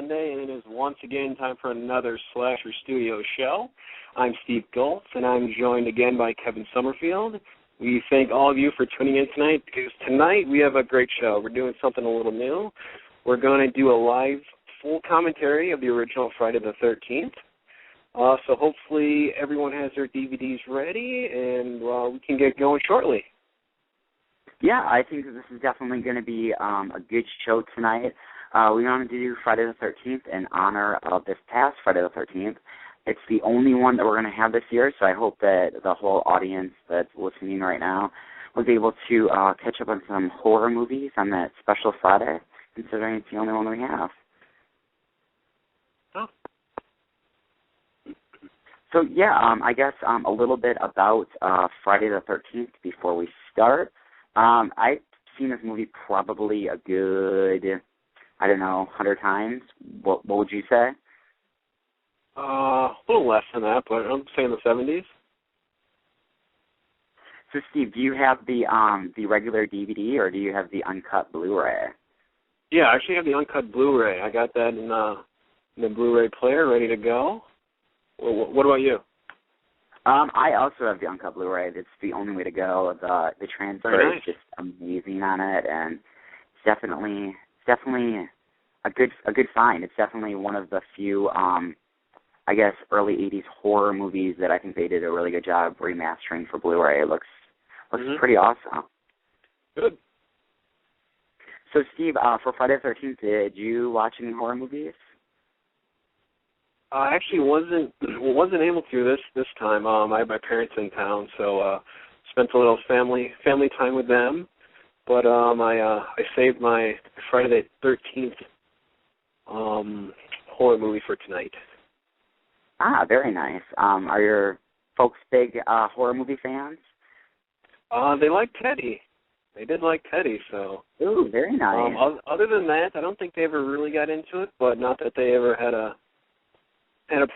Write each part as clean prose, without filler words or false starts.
Monday, and it is once again time for another Slasher Studio show. I'm Steve Goltz, and I'm joined again by Kevin Summerfield. We thank all of you for tuning in tonight, because tonight we have a great show. We're doing something a little new. We're going to do a live full commentary of the original Friday the 13th. So hopefully everyone has their DVDs ready, and we can get going shortly. Yeah, I think this is definitely going to be a good show tonight. We wanted to do Friday the 13th in honor of this past Friday the 13th. It's the only one that we're going to have this year, so I hope that the whole audience that's listening right now was able to catch up on some horror movies on that special Friday, considering it's the only one we have. Oh. So, yeah, I guess a little bit about Friday the 13th before we start. I've seen this movie probably a good, 100 times. What would you say? A little less than that, but I'm saying the 70s. So, Steve, do you have the regular DVD or do you have the uncut Blu-ray? Yeah, I actually have the uncut Blu-ray. I got that in the Blu-ray player ready to go. What about you? I also have the uncut Blu-ray. It's the only way to go. The transfer is just amazing on it, and it's definitely a good find. It's definitely one of the few, early '80s horror movies that I think they did a really good job remastering for Blu-ray. It looks pretty awesome. Good. So, Steve, for Friday the 13th, did you watch any horror movies? I actually wasn't able to this time. I have my parents in town, so spent a little family time with them. But I saved my Friday the 13th horror movie for tonight. Ah, very nice. Are your folks big horror movie fans? They like Teddy. They did like Teddy, so. Ooh, very nice. Other than that, I don't think they ever really got into it. But not that they ever had a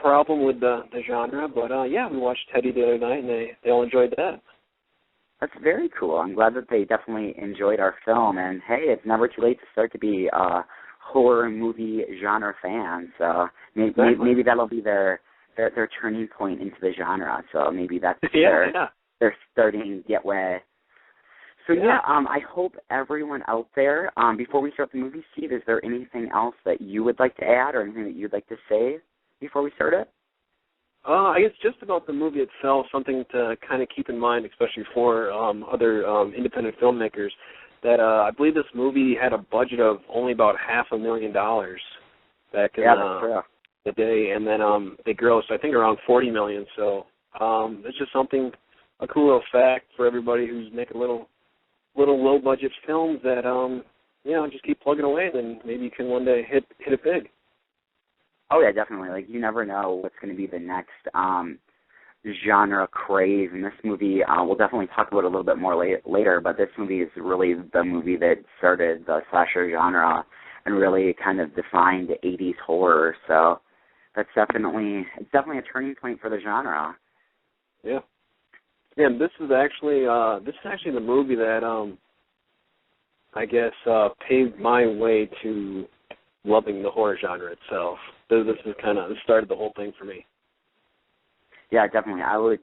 problem with the genre, but yeah, we watched Teddy the other night, and they all enjoyed that. That's very cool. I'm glad that they definitely enjoyed our film, and hey, it's never too late to start to be a horror movie genre fan, so maybe that'll be their turning point into the genre, so maybe that's their starting getaway. So yeah, I hope everyone out there, before we start the movie, Steve, is there anything else that you would like to add or anything that you'd like to say before we start it? I guess just about the movie itself, something to kind of keep in mind, especially for other independent filmmakers, that I believe this movie had a budget of only about $500,000 back in the day, and then they grossed, I think, around $40 million. So it's just something, a cool little fact for everybody who's making little low-budget films that, just keep plugging away, then maybe you can one day hit it big. Oh, yeah, definitely. Like, you never know what's going to be the next genre craze. And this movie, we'll definitely talk about it a little bit more later, but this movie is really the movie that started the slasher genre and really kind of defined 80s horror. So it's definitely a turning point for the genre. Yeah. And this is actually the movie that paved my way to loving the horror genre itself. This is kind of the start of the whole thing for me. Yeah, definitely. I would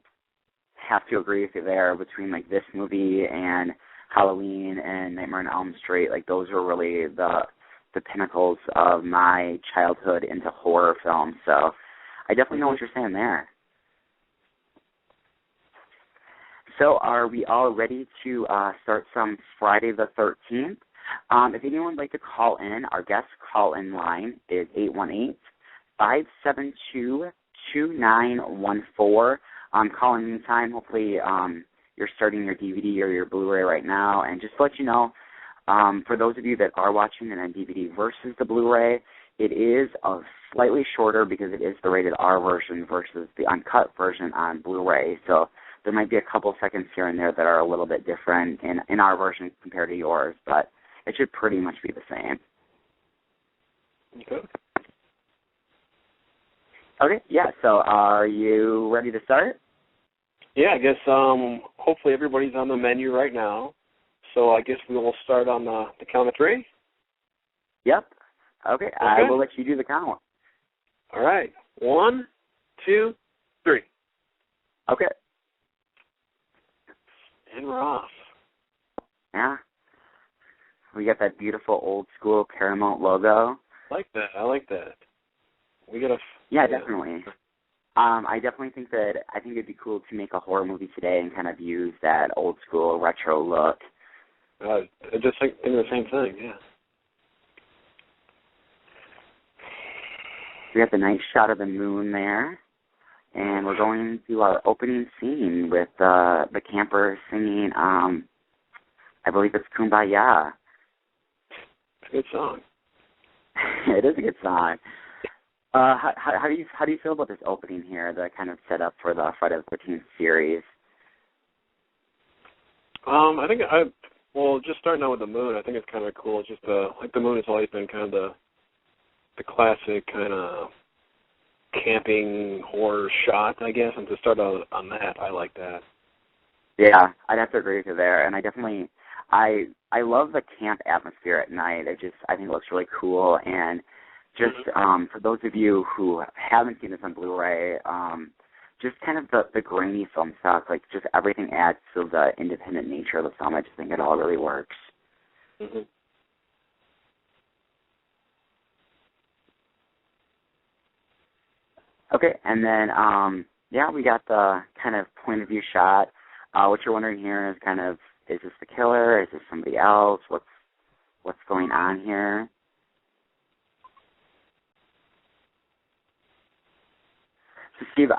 have to agree with you there. Between like this movie and Halloween and Nightmare on Elm Street, like those were really the pinnacles of my childhood into horror films. So I definitely know what you're saying there. So are we all ready to start some Friday the 13th? If anyone would like to call in, our guest call-in line is 818-572-2914. Call in anytime. Hopefully you're starting your DVD or your Blu-ray right now. And just to let you know, for those of you that are watching it on DVD versus the Blu-ray, it is slightly shorter because it is the rated R version versus the uncut version on Blu-ray. So there might be a couple seconds here and there that are a little bit different in our version compared to yours, but it should pretty much be the same. Okay. Okay, yeah, so are you ready to start? Yeah, I guess hopefully everybody's on the menu right now. So I guess we will start on the count of three. Yep. Okay, I will let you do the count. All right. 1, 2, 3. Okay. And we're off. Yeah. We got that beautiful old school Paramount logo. I like that. We got Yeah, definitely. I definitely think it'd be cool to make a horror movie today and kind of use that old school retro look. I just think the same thing, yeah. We got the nice shot of the moon there, and we're going to our opening scene with the campers singing, I believe it's Kumbaya. It's a good song. It is a good song. How do you feel about this opening here, the kind of setup for the Friday the 13th series? I think just starting out with the moon, I think it's kind of cool. Just the moon has always been kind of the classic kind of camping horror shot, I guess, and to start out on that, I like that. Yeah, I'd have to agree with you there, and I love the camp atmosphere at night. I think it looks really cool, and just for those of you who haven't seen this on Blu-ray, just kind of the grainy film stock, like just everything adds to the independent nature of the film. I just think it all really works. Mm-hmm. Okay, and then, we got the kind of point of view shot. What you're wondering here is kind of, is this the killer? Is this somebody else? What's going on here? So, Steve,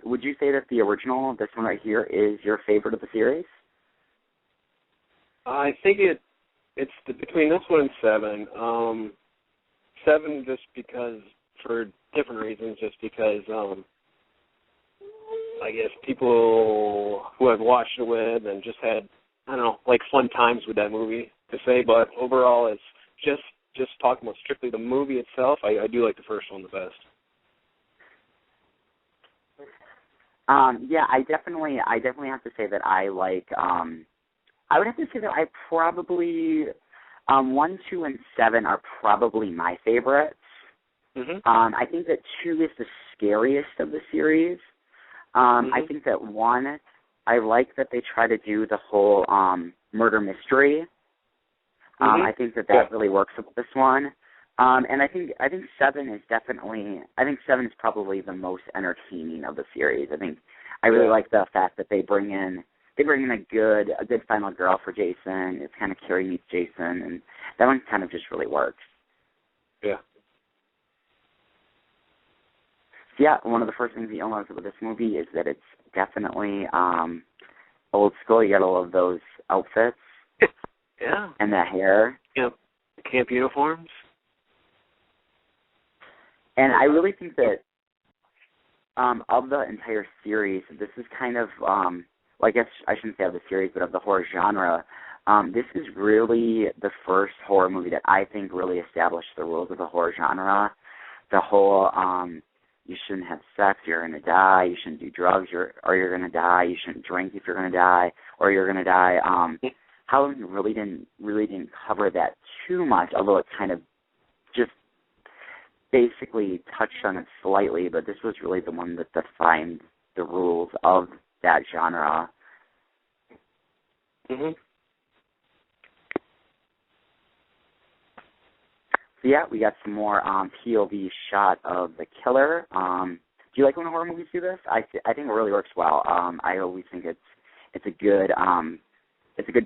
would you say that the original, this one right here, is your favorite of the series? I think it's between this one and 7. 7 just because, for different reasons, just because I guess people who I've watched it with and just had, I don't know, like fun times with that movie to say, but overall it's just talking about strictly the movie itself, I do like the first one the best. I definitely have to say that I like, I would have to say that I probably, 1, 2, and 7 are probably my favorites. Mm-hmm. I think that 2 is the scariest of the series. I think that 1, I like that they try to do the whole murder mystery. I think that really works with this one. And I think 7 is definitely, 7 is probably the most entertaining of the series. I really like the fact that they bring in a good final girl for Jason. It's kind of Carrie meets Jason, and that one kind of just really works. Yeah. Yeah, one of the first things you'll notice about this movie is that it's definitely old school. You got all of those outfits. Yeah. And the hair. Yep. Camp uniforms. And I really think that of the entire series, this is kind of, I guess I shouldn't say of the series, but of the horror genre, this is really the first horror movie that I think really established the rules of the horror genre. The whole, you shouldn't have sex, you're going to die. You shouldn't do drugs, or you're going to die. You shouldn't drink if you're going to die, or you're going to die. Halloween really didn't cover that too much, although it kind of just basically touched on it slightly. But this was really the one that defined the rules of that genre. Mhm. So yeah, we got some more POV shot of the killer. Do you like when horror movies do this? I think it really works well. I always think it's a good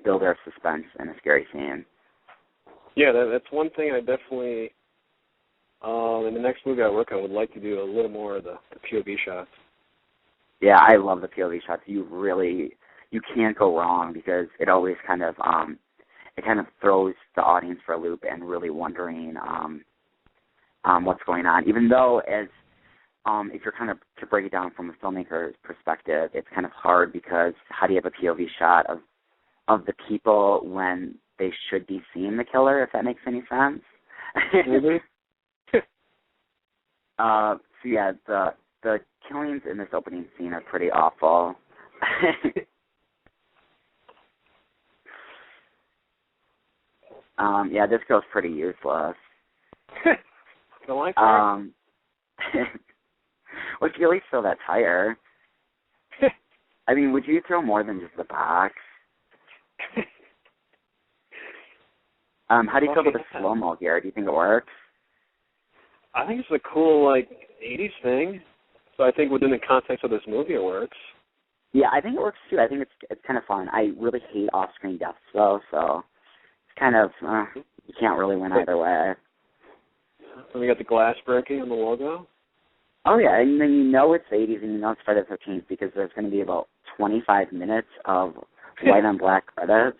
builder of suspense in a scary scene. Yeah, that's one thing I definitely in the next movie I work on would like to do a little more of the POV shots. Yeah, I love the POV shots. You can't go wrong because it always kind of throws the audience for a loop and really wondering what's going on. Even though if you're kind of to break it down from a filmmaker's perspective, it's kind of hard because how do you have a POV shot of the people when they should be seeing the killer, if that makes any sense? Mm-hmm. So yeah, the killings in this opening scene are pretty awful. Yeah, this girl's pretty useless. Don't like that? Well, if you at least throw that tire. I mean, would you throw more than just the box? How do you feel about the slow-mo gear? Do you think it works? I think it's a cool, 80s thing. So I think within the context of this movie, it works. Yeah, I think it works, too. I think it's kind of fun. I really hate off-screen deaths, though, so it's kind of, you can't really win either way. So we got the glass breaking on the logo. Oh, yeah, and then you know it's the 80s and you know it's Friday the 13th because there's going to be about 25 minutes of white-on-black credits,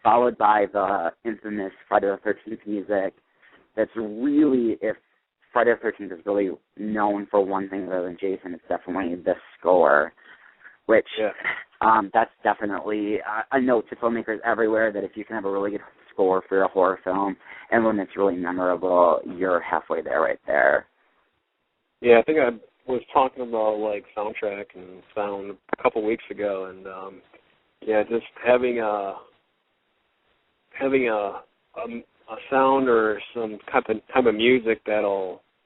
followed by the infamous Friday the 13th music. That's really, if Friday the 13th is really known for one thing other than Jason, it's definitely the score, which that's definitely a note to filmmakers everywhere that if you can have a really good score for a horror film and one that's really memorable, you're halfway there right there. Yeah, I think I was talking about soundtrack and sound a couple weeks ago, and just having a sound or some type of music that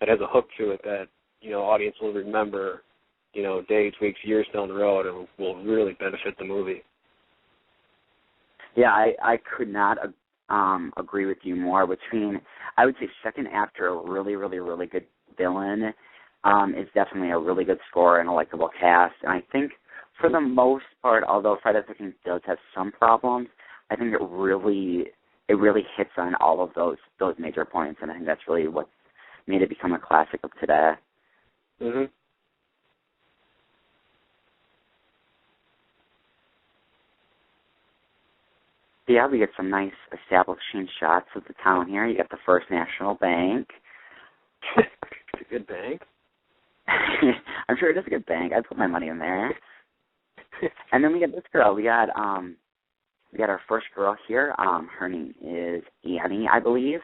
has a hook to it that audience will remember days, weeks, years down the road, and will really benefit the movie. Yeah, I could not agree with you more. Between, I would say, second after a really, really, really good villain is definitely a really good score and a likable cast. And I think for the most part, although Friday the 13th does have some problems, I think it really hits on all of those major points, and I think that's really what made it become a classic of today. Mhm. Yeah, we get some nice establishing shots of the town here. You got the First National Bank. It's a good bank. I'm sure it is a good bank. I'd put my money in there. And then we got this girl. We got our first girl here. Her name is Annie, I believe.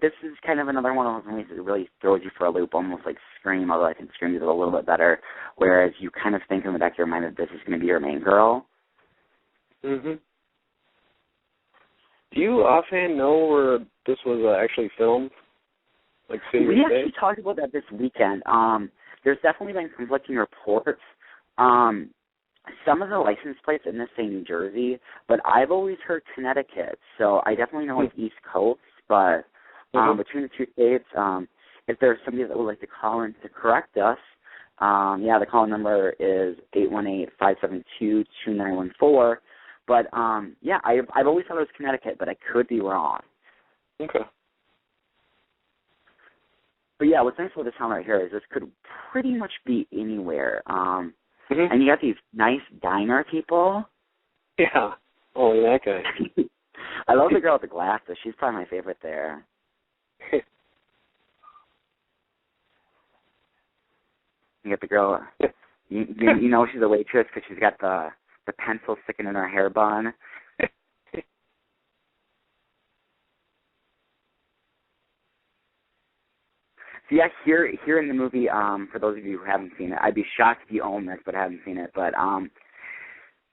This is kind of another one of those movies that really throws you for a loop, almost like Scream, although I think Scream did it a little bit better, whereas you kind of think in the back of your mind that this is going to be your main girl. Mhm. Do you offhand know where this was actually filmed? We actually talked about that this weekend. There's definitely been conflicting reports. Some of the license plates in this say New Jersey, but I've always heard Connecticut, so I definitely know it's East Coast, but between the two states, if there's somebody that would like to call in to correct us, the call number is 818-572-2914, but I've always thought it was Connecticut, but I could be wrong. Okay. But yeah, what's nice about this town right here is this could pretty much be anywhere. And you got these nice diner people. Yeah. Oh, that guy. I love the girl with the glasses. She's probably my favorite there. You got the girl. You know she's a waitress because she's got the pencil sticking in her hair bun. So yeah, here in the movie, for those of you who haven't seen it, I'd be shocked if you own this but haven't seen it. But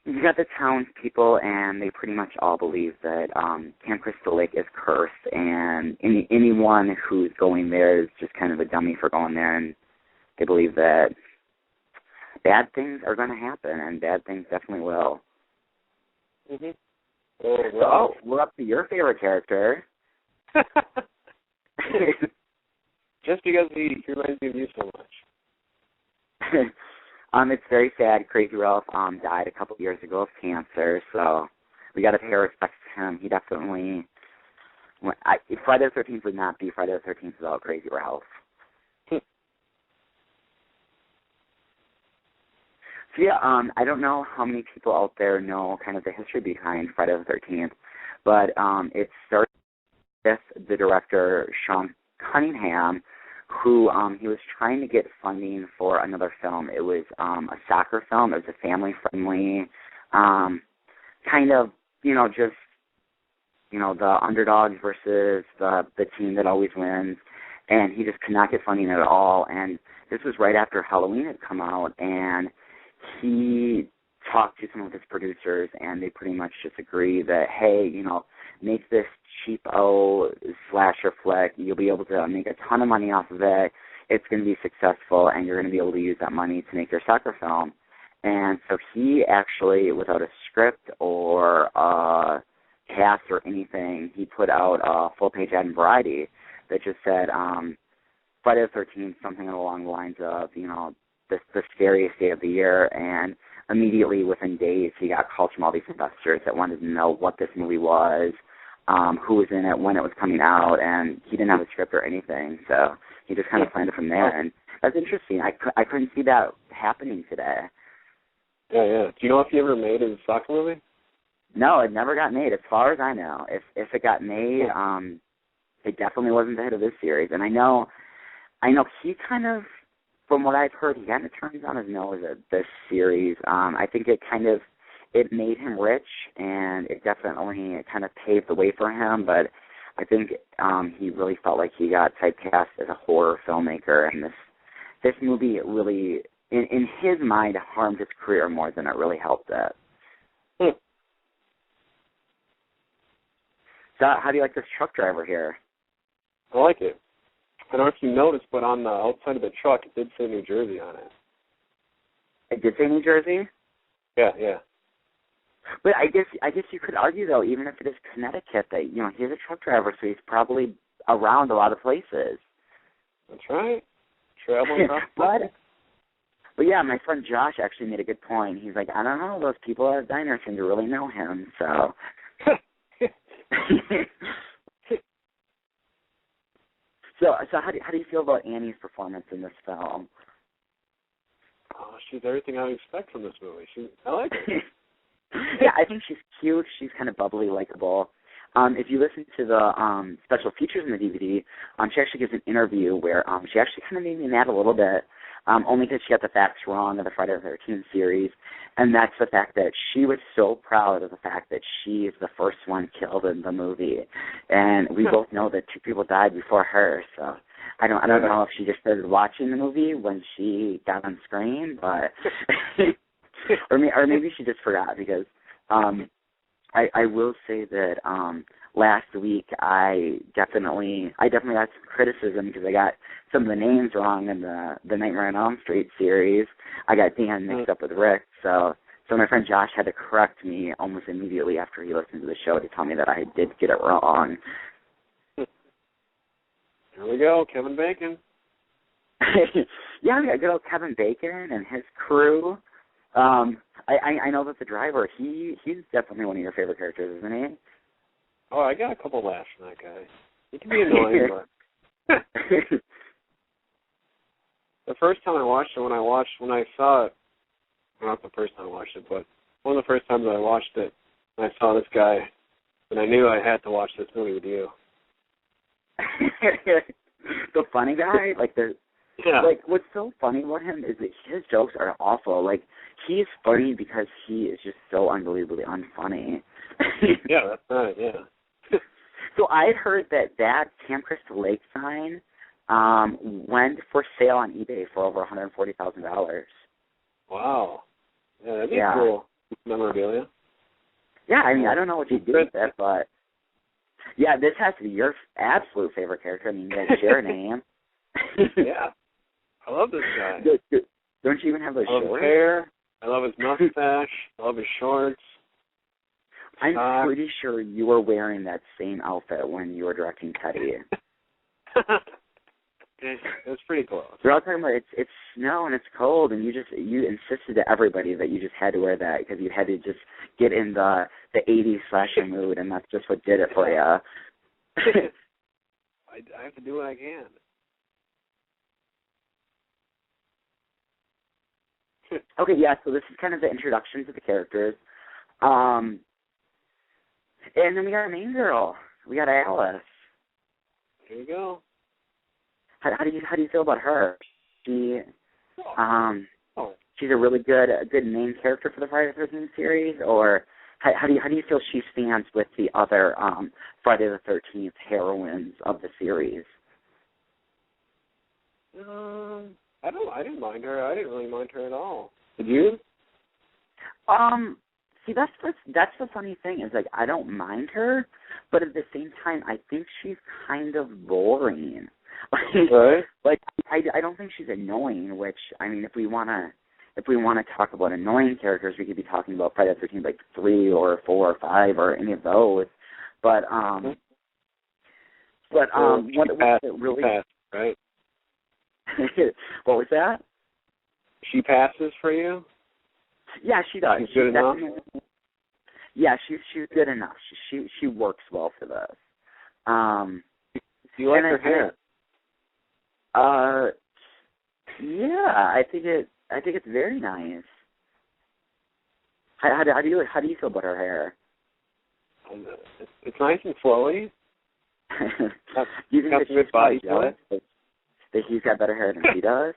you got the townspeople, and they pretty much all believe that Camp Crystal Lake is cursed, and anyone who's going there is just kind of a dummy for going there, and they believe that bad things are going to happen, and bad things definitely will. Mhm. So we're up to your favorite character. Just because he reminds me of you so much. It's very sad. Crazy Ralph died a couple of years ago of cancer, so we got to pay our respects to him. He definitely... Friday the 13th would not be Friday the 13th without Crazy Ralph. So yeah, I don't know how many people out there know kind of the history behind Friday the 13th, but it started with the director, Sean Cunningham, who he was trying to get funding for another film. It was a soccer film. It was a family-friendly kind of, the underdogs versus the team that always wins, and he just could not get funding at all. And this was right after Halloween had come out, and he talked to some of his producers, and they pretty much just agree that, hey, make this cheapo slasher flick. You'll be able to make a ton of money off of it. It's going to be successful, and you're going to be able to use that money to make your soccer film. And so he actually, without a script or a cast or anything, he put out a full-page ad in Variety that just said, Friday the 13th, something along the lines of, the scariest day of the year. And immediately within days, he got calls from all these investors that wanted to know what this movie was, who was in it, when it was coming out, and he didn't have a script or anything. So he just kind of planned it from there. And that's interesting. I couldn't see that happening today. Yeah. Do you know if he ever made a soccer movie? No, it never got made, as far as I know. If it got made, it definitely wasn't the hit of this series. And I know he kind of, from what I've heard, he kind of turns on his nose at this series. I think it made him rich, and it definitely kind of paved the way for him. But I think he really felt like he got typecast as a horror filmmaker, and this movie really, in his mind, harmed his career more than it really helped it. So how do you like this truck driver here? I like it. I don't know if you noticed, but on the outside of the truck, it did say New Jersey on it. It did say New Jersey? Yeah. But I guess you could argue, though, even if it is Connecticut, that, he's a truck driver, so he's probably around a lot of places. That's right. Traveling across But yeah, my friend Josh actually made a good point. He's like, I don't know, those people at Diner seem to really know him, so... So how do you feel about Annie's performance in this film? Oh, she's everything I would expect from this movie. I like her. Yeah, I think she's cute. She's kind of bubbly, likable. If you listen to the special features in the DVD, she actually gives an interview where she actually kind of made me mad a little bit, only because she got the facts wrong of the Friday the 13th series, and that's the fact that she was so proud of the fact that she is the first one killed in the movie, and we both know that 2 people died before her. So I don't know if she just started watching the movie when she got on screen, but or maybe she just forgot, because I will say that last week I definitely got some criticism because I got some of the names wrong in the Nightmare on Elm Street series. I got Dan mixed up with Rick, so my friend Josh had to correct me almost immediately after he listened to the show to tell me that I did get it wrong. Here we go, Kevin Bacon. Yeah, we got good old Kevin Bacon and his crew. I know that the driver, he's definitely one of your favorite characters, isn't he? Oh, I got a couple laughs from that guy. He can be annoying, but the first time I watched it, when I saw it, well, not the first time I watched it, but one of the first times I watched it, and I saw this guy, and I knew I had to watch this movie with you. The funny guy, like what's so funny about him is that his jokes are awful. Like, he's funny because he is just so unbelievably unfunny. Yeah, that's right. Yeah. So I heard that Camp Crystal Lake sign went for sale on eBay for over $140,000. Wow. Yeah, that'd be cool memorabilia. Yeah, I mean, I don't know what you do with it, but yeah, this has to be your absolute favorite character. I mean, you guys share a name. Yeah. I love this guy. Don't you even have those shorts? I love his hair. I love his mustache. I love his shorts. I'm pretty sure you were wearing that same outfit when you were directing Teddy. It was pretty close. They're all talking about it's snow and it's cold, and you insisted to everybody that you just had to wear that because you had to just get in the 80s slasher mood, and that's just what did it for you. I have to do what I can. Okay, yeah, so this is kind of the introduction to the characters. And then we got our main girl. We got Alice. Here you go. How do you feel about her? She's a really good main character for the Friday the 13th series, or how do you feel she stands with the other Friday the 13th heroines of the series? I didn't mind her. I didn't really mind her at all. Did you? See, that's the funny thing is, like, I don't mind her, but at the same time, I think she's kind of boring. Right. Like, I don't think she's annoying. Which, I mean, if we wanna talk about annoying characters, we could be talking about Friday the 13th, like 3 or 4 or 5 or any of those. But what really passed, right? What was that? She passes for you? Yeah, she does. She's good enough? Yeah, she's good enough. She works well for this. Do you like her hair? Yeah, I think it's very nice. How do you feel about her hair? It's nice and flowy. You think that she's body jealous that he's got better hair than she does?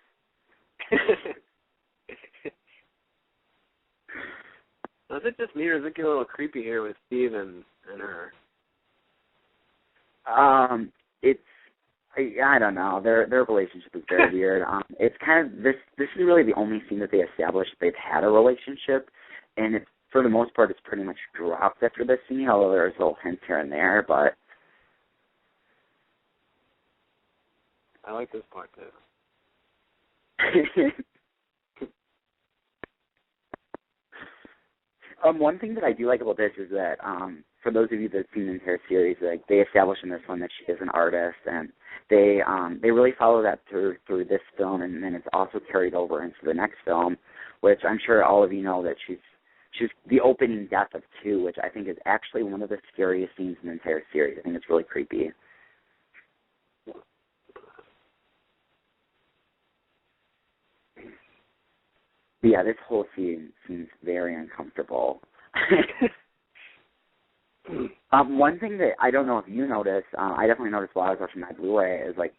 Is it just me, or does it get a little creepy here with Steve and her? I don't know. Their relationship is very weird. It's kind of this is really the only scene that they established they've had a relationship, and for the most part, it's pretty much dropped after this scene. Although there's little hints here and there, but I like this part too. One thing that I do like about this is that for those of you that have seen the entire series, like they establish in this one that she is an artist, and they really follow that through this film, and then it's also carried over into the next film, which I'm sure all of you know that she's the opening death of 2, which I think is actually one of the scariest scenes in the entire series. I think it's really creepy. Yeah, this whole scene seems very uncomfortable. One thing that I don't know if you noticed, I definitely noticed while I was watching my Blu-ray, is like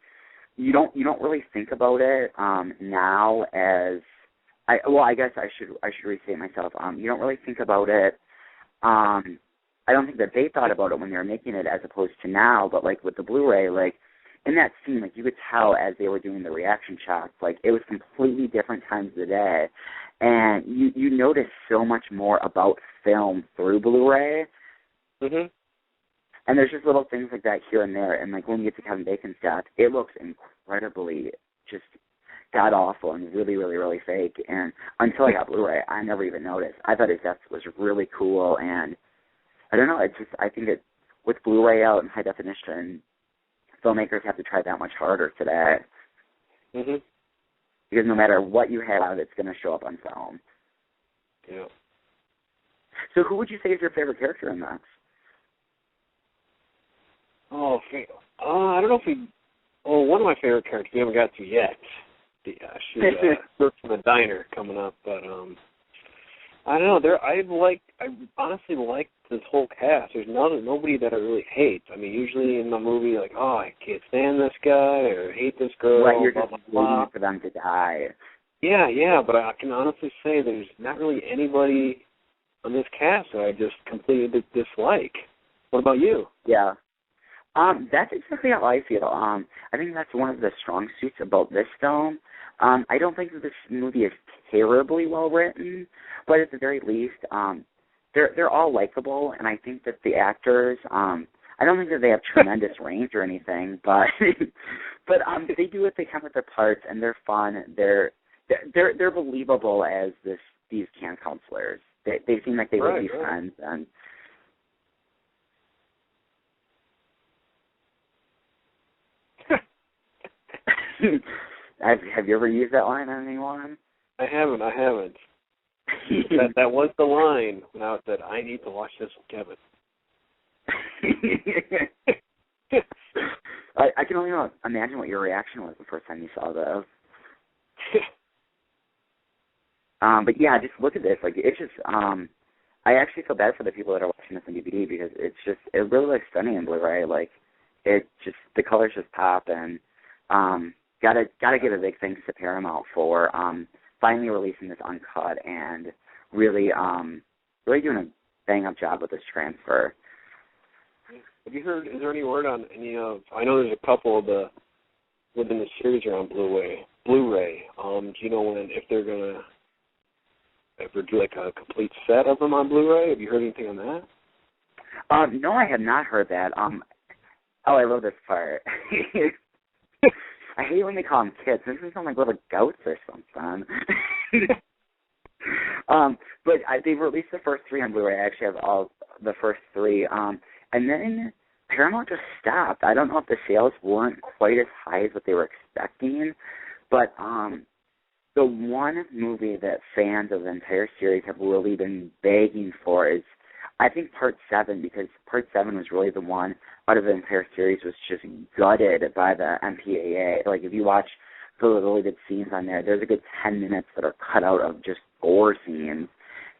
you don't really think about it now as I guess I should restate myself. You don't really think about it. I don't think that they thought about it when they were making it, as opposed to now. But like with the Blu-ray, like in that scene, like you could tell as they were doing the reaction shots, like it was completely different times of the day, and you notice so much more about film through Blu-ray. Mhm. And there's just little things like that here and there. And like when we get to Kevin Bacon's death, it looks incredibly just god awful and really, really, really fake. And until I got Blu-ray, I never even noticed. I thought his death was really cool, and I don't know. I think it with Blu-ray out in high definition, filmmakers have to try that much harder today. Mhm. Because no matter what you have, it's going to show up on film. Yeah. So who would you say is your favorite character in this? Oh, I don't know if we. Well, one of my favorite characters we haven't got to yet. She's works in the diner coming up, but I don't know. I honestly like this whole cast. There's nobody that I really hate. I mean, usually in the movie, like, oh, I can't stand this guy or hate this girl. Right, you're blah, just blah, blah. waiting for them to die. Yeah, but I can honestly say there's not really anybody on this cast that I just completely dislike. What about you? Yeah. That's exactly how I feel. I think that's one of the strong suits about this film. I don't think that this movie is terribly well written, but at the very least, they're all likable, and I think that the actors, I don't think that they have tremendous range or anything, but they do what they can with their parts, and they're fun. They're believable as these camp counselors. They seem like they would be friends, and have you ever used that line on anyone? I haven't. that was the line when I said, I need to watch this with Kevin. I can only imagine what your reaction was the first time you saw this. But yeah, just look at this. Like, it's just, I actually feel bad for the people that are watching this on DVD because it really looks stunning in Blu-ray. Like, the colors just pop, and gotta give a big thanks to Paramount for finally releasing this uncut and really doing a bang-up job with this transfer. Have you heard? Is there any word on any of? I know there's a couple of within the series are on Blu-ray. Do you know if they're gonna ever do like a complete set of them on Blu-ray? Have you heard anything on that? No, I have not heard that. Oh, I love this part. I hate when they call them kids. This is sound like little goats or something. But they've released the first 3 on Blu-ray. I actually have all the first 3. And then Paramount just stopped. I don't know if the sales weren't quite as high as what they were expecting, but the one movie that fans of the entire series have really been begging for is, I think, Part 7, because Part 7 was really the one out of the entire series was just gutted by the MPAA. Like, if you watch the deleted scenes on there, there's a good 10 minutes that are cut out of just gore scenes,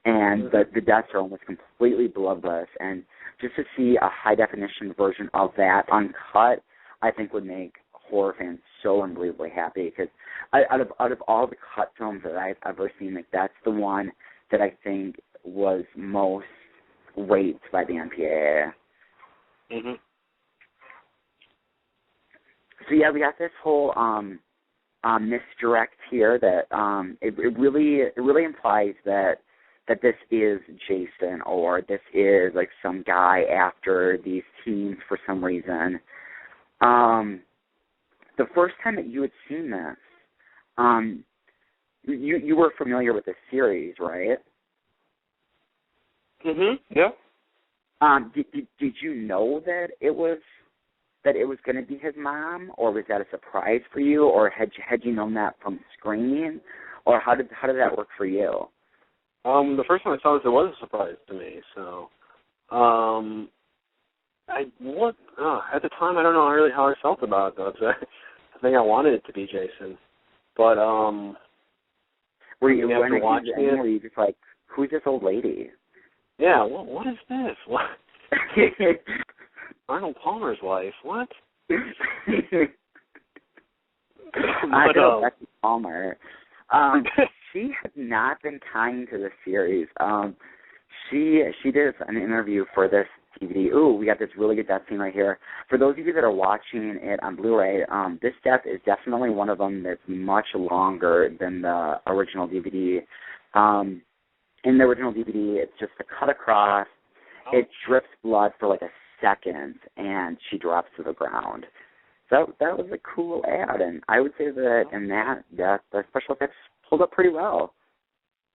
and the deaths are almost completely bloodless, and just to see a high-definition version of that uncut, I think would make horror fans so unbelievably happy, because out of all the cut films that I've ever seen, like, that's the one that I think was most raped by the MPAA. Mm-hmm. So yeah, we got this whole misdirect here that it really implies that this is Jason, or this is like some guy after these teens for some reason. The first time that you had seen this, you were familiar with the series, right? Mhm. Yeah. Did you know that it was going to be his mom, or was that a surprise for you, or had you known that from screening, or how did that work for you? The first time I saw this, it was a surprise to me. So, at the time, I don't know really how I felt about it, though. I think I wanted it to be Jason, but were you after watching it, were you just like, who's this old lady? Yeah, what is this? What? Arnold Palmer's wife. What? I know Becky Palmer. She has not been kind to the series. She did an interview for this DVD. Ooh, we got this really good death scene right here. For those of you that are watching it on Blu-ray, this death is definitely one of them that's much longer than the original DVD. In the original DVD, it's just a cut across. It drips blood for like a second, and she drops to the ground. So that was a cool ad, and I would say that in that the special effects pulled up pretty well.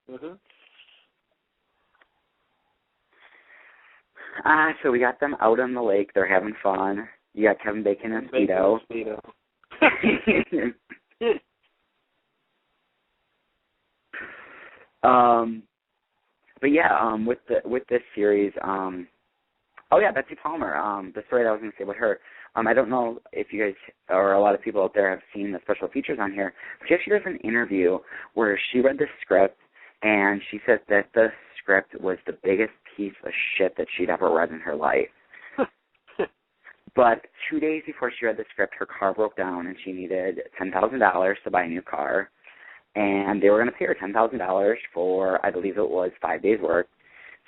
Mhm. So we got them out on the lake. They're having fun. You got Kevin Bacon and Speedo. But yeah, with this series, oh yeah, Betsy Palmer. The story that I was going to say about her. I don't know if you guys or a lot of people out there have seen the special features on here. But she actually does an interview where she read the script, and she said that the script was the biggest piece of shit that she'd ever read in her life. But 2 days before she read the script, her car broke down, and she needed $10,000 to buy a new car. And they were going to pay her $10,000 for, I believe it was 5 days' work.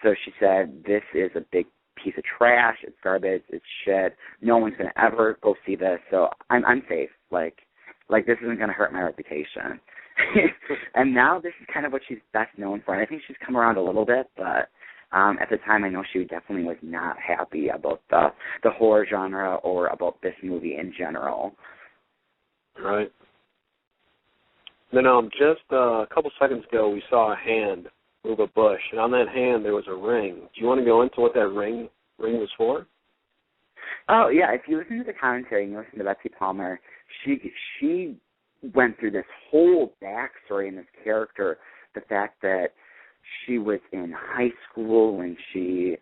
So she said, this is a big piece of trash. It's garbage. It's shit. No one's going to ever go see this. So I'm safe. Like this isn't going to hurt my reputation. And now this is kind of what she's best known for. And I think she's come around a little bit, but at the time I know she definitely was not happy about the horror genre or about this movie in general. Right. Then just a couple seconds ago, we saw a hand move a bush, and on that hand there was a ring. Do you want to go into what that ring was for? Oh yeah, if you listen to the commentary and you listen to Betsy Palmer, she went through this whole backstory in this character. The fact that she was in high school when she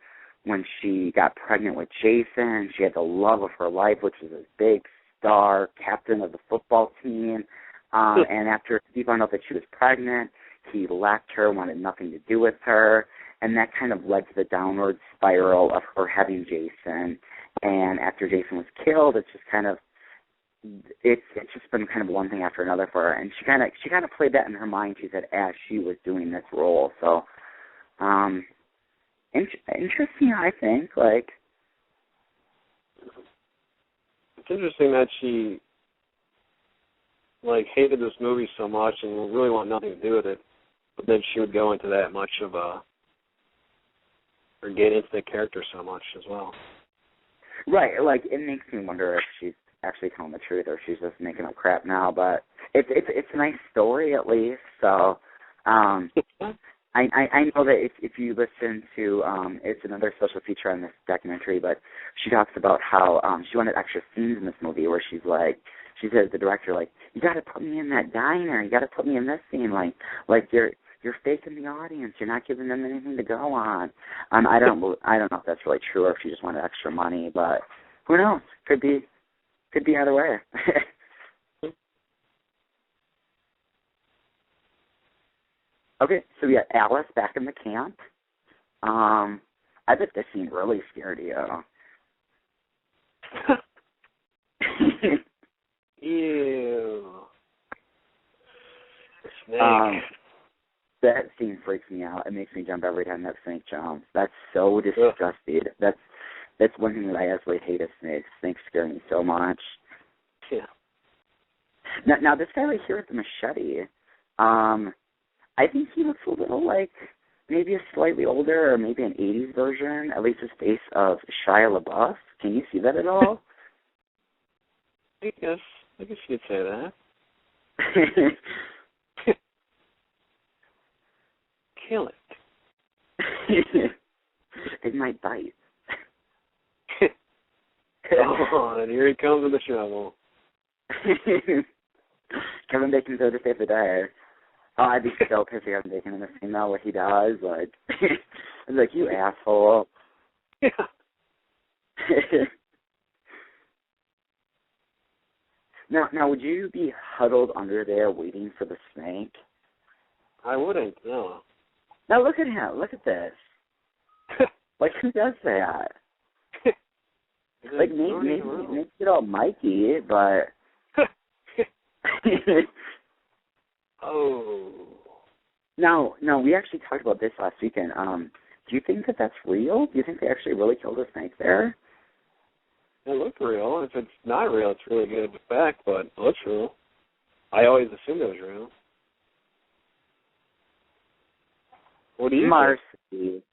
got pregnant with Jason. She had the love of her life, which was a big star, captain of the football team. And after he found out that she was pregnant, he left her, wanted nothing to do with her, and that kind of led to the downward spiral of her having Jason. And after Jason was killed, it's just been kind of one thing after another for her. And she kind of played that in her mind, she said, as she was doing this role. So, interesting, I think. Like, it's interesting that she hated this movie so much and really want nothing to do with it. but then she would go into that much of a, or get into the character so much as well. Right, like, it makes me wonder if she's actually telling the truth or if she's just making up crap now, but it's a nice story at least, so I know that if you listen to, it's another special feature on this documentary, but she talks about how she wanted extra scenes in this movie where she says to the director, like, you got to put me in that diner, you got to put me in this scene, like you're faking the audience, you're not giving them anything to go on. I don't know if that's really true or if she just wanted extra money, but who knows? Could be either way. Okay, so we got Alice back in the camp. I bet this scene really scared you. Ew. The snake. That scene freaks me out. It makes me jump every time that snake jumps. That's so disgusting. That's one thing that I absolutely hate is snakes. Snakes scare me so much. Yeah. Now this guy right here with the machete, I think he looks a little like maybe a slightly older or maybe an 80s version, at least his face, of Shia LaBeouf. Can you see that at all? I guess you could say that. Kill it. It might bite. Come on, here he comes with the shovel. Kevin Bacon's there to save the day. Oh, I'd be so pissed if Kevin Bacon in the scene now, what he does. Like, I'm like, you asshole. Yeah. Now, would you be huddled under there waiting for the snake? I wouldn't, no. Now look at him. Look at this. Like, who does that? Like, maybe it all Mikey, but... Oh. Now, we actually talked about this last weekend. Do you think that that's real? Do you think they actually really killed a snake there? It looked real. If it's not real, it's really good effect, but it looks real. I always assumed it was real. What do you think?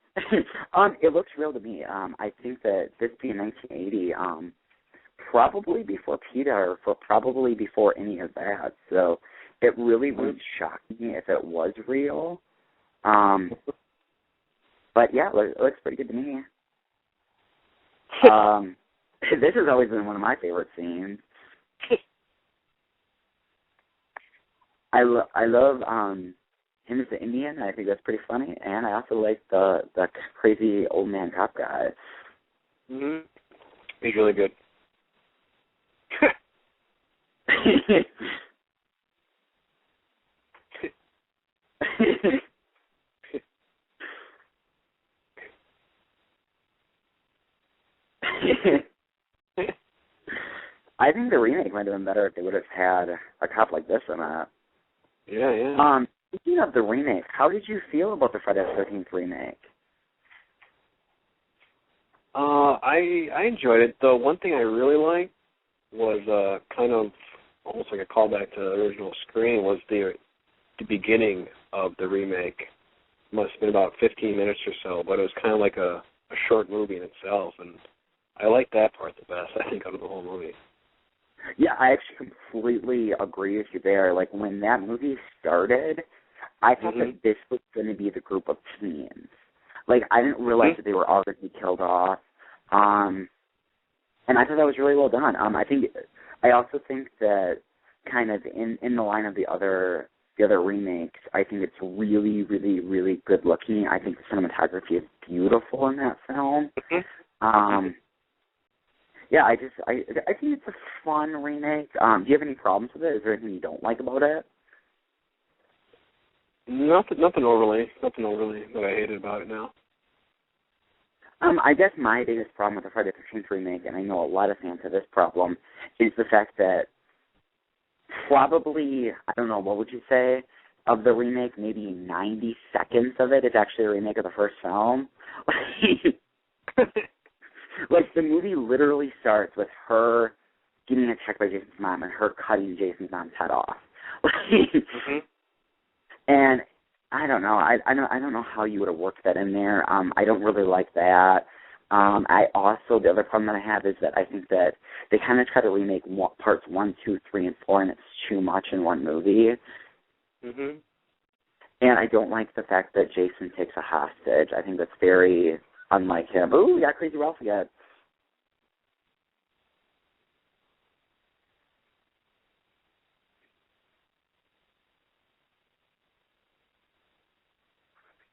It looks real to me. I think that this being 1980, probably before PETA or probably before any of that. So it really wouldn't shock me if it was real. But yeah, it looks pretty good to me. This has always been one of my favorite scenes. I love him as the Indian. I think that's pretty funny, and I also like the crazy old man cop guy. Mm-hmm. He's really good. I think the remake might have been better if they would have had a cop like this in it. Yeah. Speaking of the remake, how did you feel about the Friday the 13th remake? I enjoyed it. The one thing I really liked was kind of almost like a callback to the original Scream was the beginning of the remake. It must have been about 15 minutes or so, but it was kind of like a short movie in itself, and I like that part the best, I think, out of the whole movie. Yeah, I actually completely agree with you there. Like, when that movie started, I thought that this was going to be the group of teens. Like, I didn't realize that they were already killed off. And I thought that was really well done. I also think that kind of in the line of the other remakes, I think it's really, really, really good looking. I think the cinematography is beautiful in that film. Yeah, I think it's a fun remake. Do you have any problems with it? Is there anything you don't like about it? Nothing overly that I hated about it now. I guess my biggest problem with the Friday the 13th remake, and I know a lot of fans have this problem, is the fact that probably, I don't know, what would you say, of the remake, maybe 90 seconds of it is actually a remake of the first film. Like, the movie literally starts with her getting attacked by Jason's mom and her cutting Jason's mom's head off. And I don't know. I don't know how you would have worked that in there. I don't really like that. I also, the other problem that I have is that I think that they kind of try to remake parts 1, 2, 3, and 4, and it's too much in one movie. Mhm. And I don't like the fact that Jason takes a hostage. I think that's very unlike him. Ooh, yeah, Crazy Ralph again.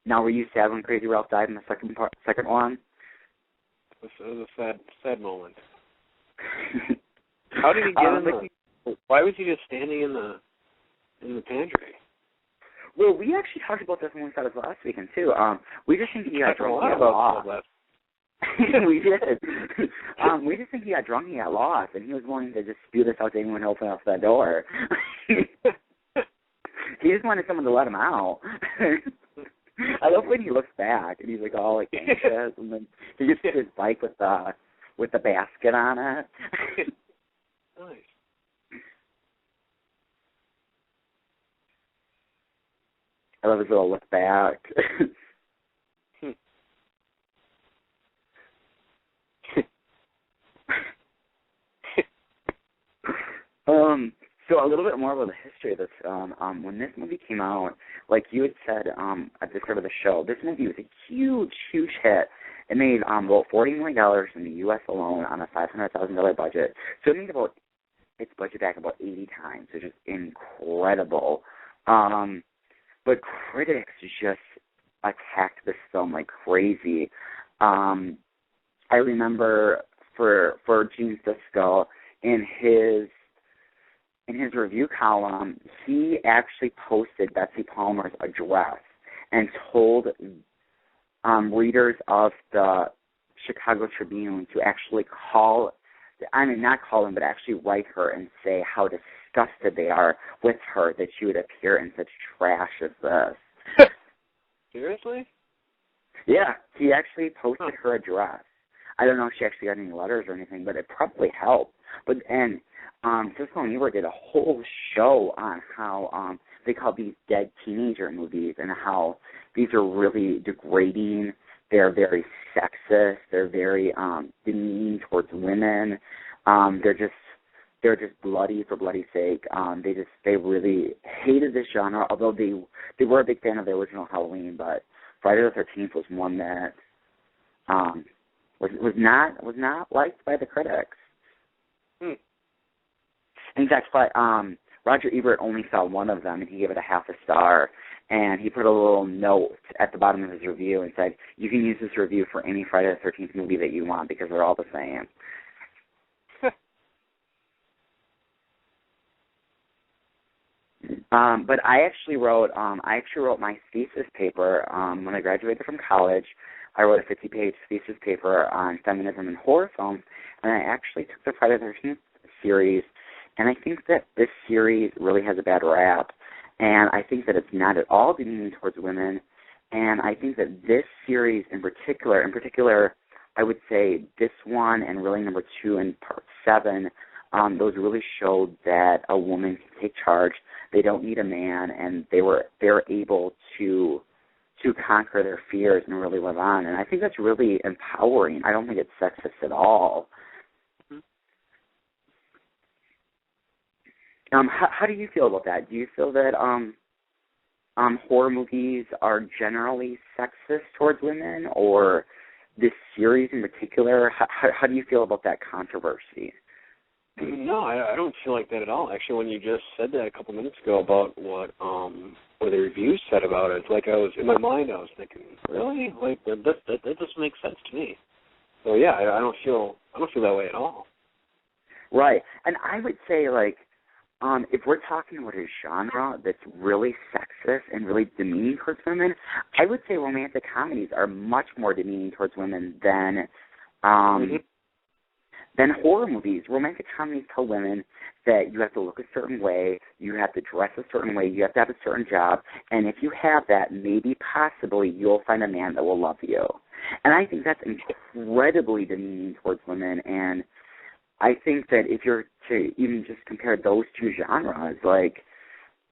Now, were you sad when Crazy Ralph died in the second one? It was a sad moment. How did he get in the? Why was he just standing in the pantry? Well, we actually talked about this when we saw this last weekend too. We just think he got drunk and got lost. We did. We just think he got drunk and got lost, and he was willing to just spew this out to anyone who opened up that door. He just wanted someone to let him out. I love when he looks back and he's like all like anxious, and then he gets his bike with the basket on it. Nice. I love his little look back. So a little bit more about the history of this film. When this movie came out, like you had said at the start of the show, this movie was a huge, huge hit. It made about $40 million in the U.S. alone on a $500,000 budget. So it made about its budget back about 80 times, which is incredible. But critics just attacked this film like crazy. I remember for Gene Siskel in his review column, he actually posted Betsy Palmer's address and told readers of the Chicago Tribune to actually not call him, but actually write her and say how disgusted they are with her that she would appear in such trash as this. Seriously? Yeah, he actually posted her address. I don't know if she actually got any letters or anything, but it probably helped. Siskel and Ebert did a whole show on how they call these dead teenager movies and how these are really degrading. They're very sexist. They're very demeaning towards women. They're just bloody for bloody's sake. They really hated this genre, although they were a big fan of the original Halloween. But Friday the 13th was one that was not liked by the critics. In fact, Roger Ebert only saw one of them, and he gave it a half a star. And he put a little note at the bottom of his review and said, "You can use this review for any Friday the 13th movie that you want because they're all the same." But I actually wrote my thesis paper when I graduated from college. I wrote a 50-page thesis paper on feminism and horror films, and I actually took the Friday the 13th series, and I think that this series really has a bad rap, and I think that it's not at all demeaning towards women, and I think that this series in particular, I would say this one and really number 2 and part 7, those really showed that a woman can take charge. They don't need a man, and they're able to conquer their fears and really live on. And I think that's really empowering. I don't think it's sexist at all. How do you feel about that? Do you feel that horror movies are generally sexist towards women, or this series in particular? How do you feel about that controversy? No, I don't feel like that at all. Actually, when you just said that a couple minutes ago about what the reviews said about it, like I was in my mind, I was thinking, really, like that just makes sense to me. So yeah, I don't feel that way at all. Right, and I would say like, if we're talking about a genre that's really sexist and really demeaning towards women, I would say romantic comedies are much more demeaning towards women than horror movies. Romantic comedies tell women that you have to look a certain way, you have to dress a certain way, you have to have a certain job, and if you have that, maybe possibly you'll find a man that will love you. And I think that's incredibly demeaning towards women, and I think that if you're to even just compare those two genres, like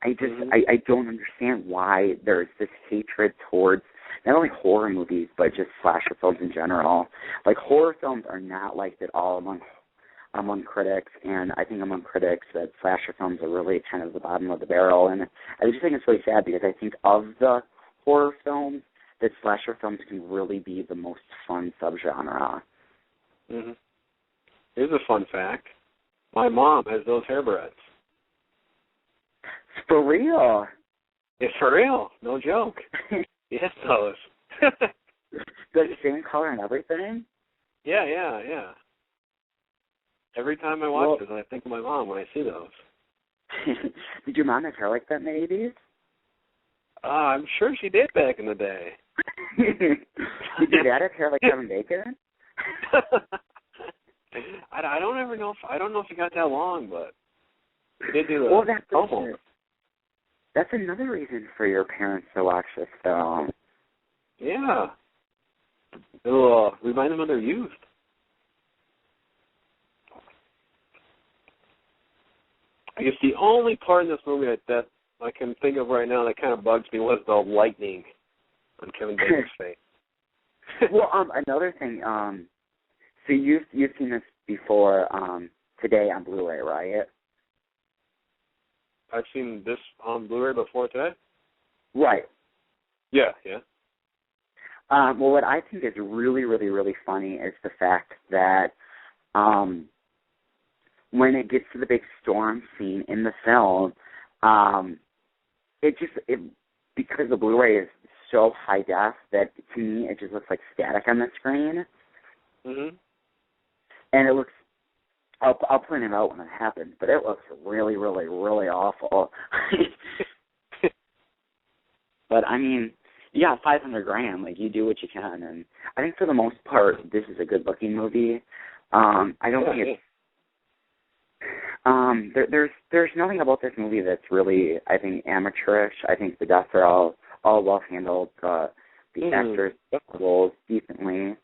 I don't understand why there's this hatred towards not only horror movies, but just slasher films in general. Like, horror films are not liked at all among critics, and I think among critics that slasher films are really kind of the bottom of the barrel. And I just think it's really sad because I think of the horror films, that slasher films can really be the most fun subgenre. Mm-hmm. Here's a fun fact. My mom has those hair braids. For real? It's for real. No joke. Yes, those. The same color and everything? Yeah. Every time I watch this, I think of my mom when I see those. Did your mom have hair like that in the 80s? I'm sure she did back in the day. Did your dad have hair like Kevin Bacon? I don't ever know. I don't know if he got that long, but he did do the that's another reason for your parents to watch this film. Yeah. It'll remind them of their youth. I guess the only part in this movie that I can think of right now that kind of bugs me was the lightning on Kevin Bacon's face. Well, another thing, so you've seen this before today on Blu-ray, right? I've seen this on Blu-ray before today. Right. Yeah. Well, what I think is really, really, really funny is the fact that when it gets to the big storm scene in the film, because the Blu-ray is so high def that to me it just looks like static on the screen. Mhm. And it looks. I'll point it out when it happens, but it looks really, really, really awful. But I mean, you got $500,000. Like, you do what you can, and I think for the most part, this is a good-looking movie. I don't think it's. There's nothing about this movie that's really, I think, amateurish. I think the deaths are all well handled. The actors roles decently.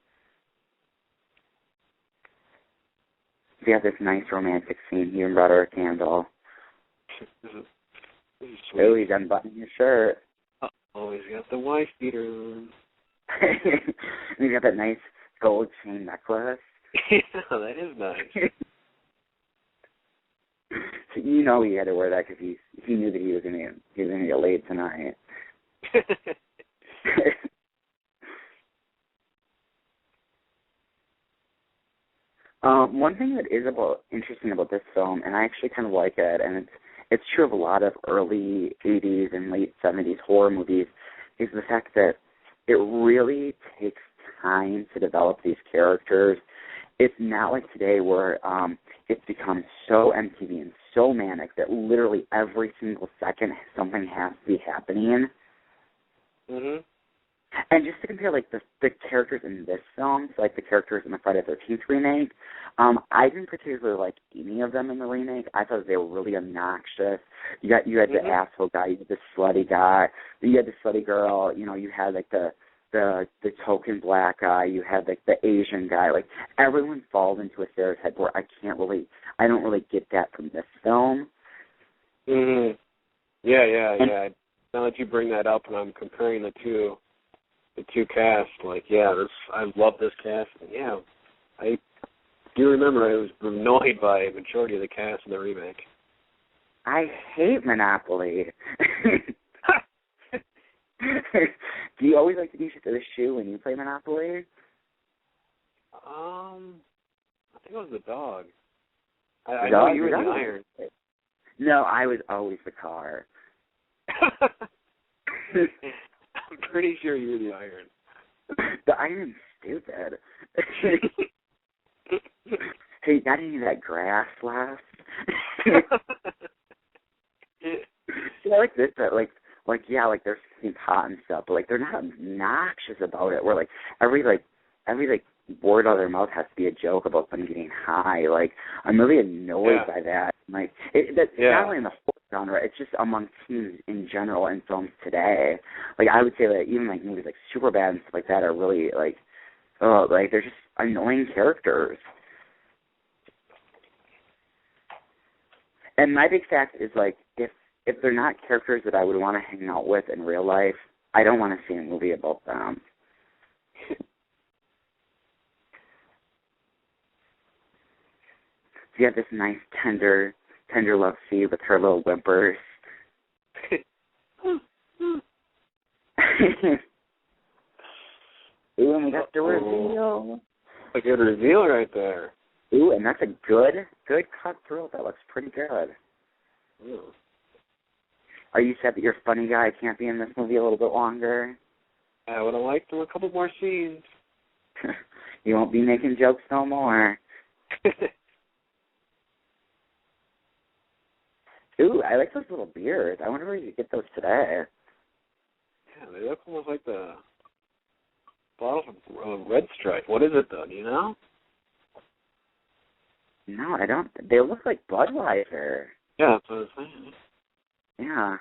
You have this nice romantic scene. He and brought her a candle. This is Oh, he's unbuttoning his shirt. Oh, he's got the wife beater on. And he's got that nice gold chain necklace. Yeah, that is nice. So you know he had to wear that because he knew that he was gonna get laid tonight. One thing that is interesting about this film, and I actually kind of like it, and it's true of a lot of early 80s and late 70s horror movies, is the fact that it really takes time to develop these characters. It's not like today where it's become so MTV and so manic that literally every single second something has to be happening. Mhm. And just to compare, like, the characters in this film, so, like the characters in the Friday the 13th remake, I didn't particularly like any of them in the remake. I thought they were really obnoxious. You had the asshole guy, you had the slutty guy, you had the slutty girl, you had, like, the token black guy, you had, like, the Asian guy. Like, everyone falls into a stereotype where I don't really get that from this film. Mhm. Yeah. Now that you bring that up and I'm comparing the two casts, like, I love this cast. Yeah, I do remember I was annoyed by a majority of the cast in the remake. I hate Monopoly. Do you always like to do shit to the shoe when you play Monopoly? I think it was the dog. I know you were the iron. No, I was always the car. I'm pretty sure you were the iron. The iron's stupid. Hey, you got any of that grass left? Like this, like they're smoking pot and stuff, but like they're not obnoxious about it. Where like every word out of their mouth has to be a joke about them getting high. Like, I'm really annoyed by that. Like, that's not only in the horror genre, it's just among teens in general in films today. Like, I would say that even like movies like Superbad and stuff like that are really like they're just annoying characters. And my big fact is, like, if if they're not characters that I would want to hang out with in real life, I don't want to see a movie about them. You have this nice, tender love seat with her little whimpers. Ooh, and we got the reveal. A good reveal right there. Ooh, and that's a good cut through. That looks pretty good. Ooh. Are you sad that your funny guy can't be in this movie a little bit longer? I would have liked him a couple more scenes. You won't be making jokes no more. Ooh, I like those little beards. I wonder where you get those today. Yeah, they look almost like the bottle from Red Stripe. What is it, though? Do you know? No, I don't. They look like Budweiser. Yeah, that's what I was saying. Yeah.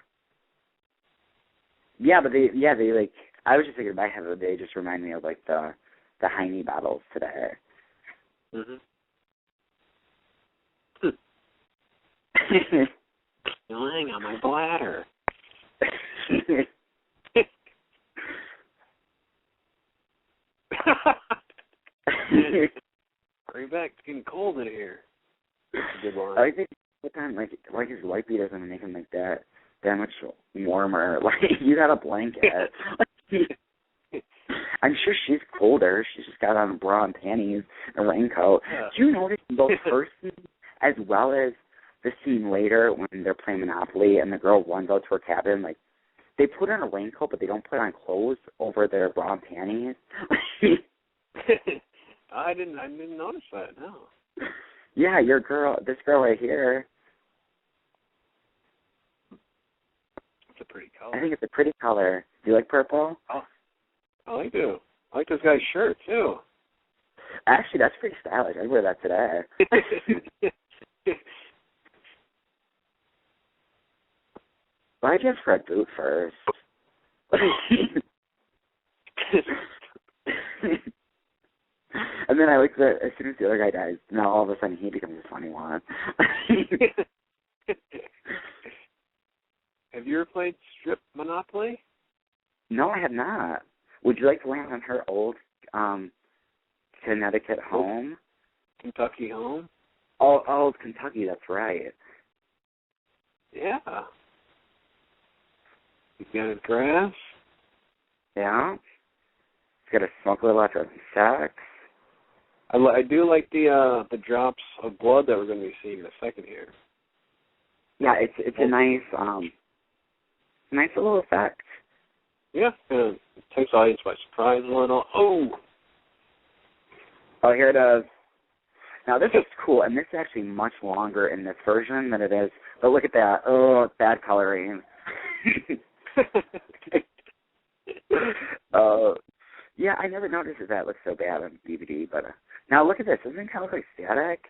Yeah, but they like, I was just thinking in my head, they just remind me of like the Heine bottles today. Mhm. Feeling on my bladder. Bring back, it's getting cold in here. That's a good line. I think what time like his wife doesn't make him like that much warmer. Like you got a blanket. I'm sure she's colder. She's just got on a bra and panties and a raincoat. Yeah. Do you notice in both first scene as well as the scene later when they're playing Monopoly and the girl runs out to her cabin, like they put on a raincoat but they don't put on clothes over their bra and panties? I didn't notice that, no. Yeah, this girl right here. It's a pretty color. I think it's a pretty color. Do you like purple? Oh, I do. I like this guy's shirt, too. Actually, that's pretty stylish. I'd wear that today. Why'd you have Fred boot first? And then I like that as soon as the other guy dies, now all of a sudden he becomes the funny one. Have you ever played Strip Monopoly? No, I have not. Would you like to land on her old Connecticut home? Kentucky home? Oh, Kentucky, that's right. Yeah. He's got his grass. Yeah. He's got to smoke a little after sex. I do like the drops of blood that we're going to be seeing in a second here. Yeah, it's a nice little effect. Yeah, and it takes the audience by surprise a little. Oh, here it is. Now this is cool, and this is actually much longer in this version than it is. But look at that. Oh, bad coloring. Yeah, I never noticed that looks so bad on DVD, but now look at this. Doesn't it kind of look like static?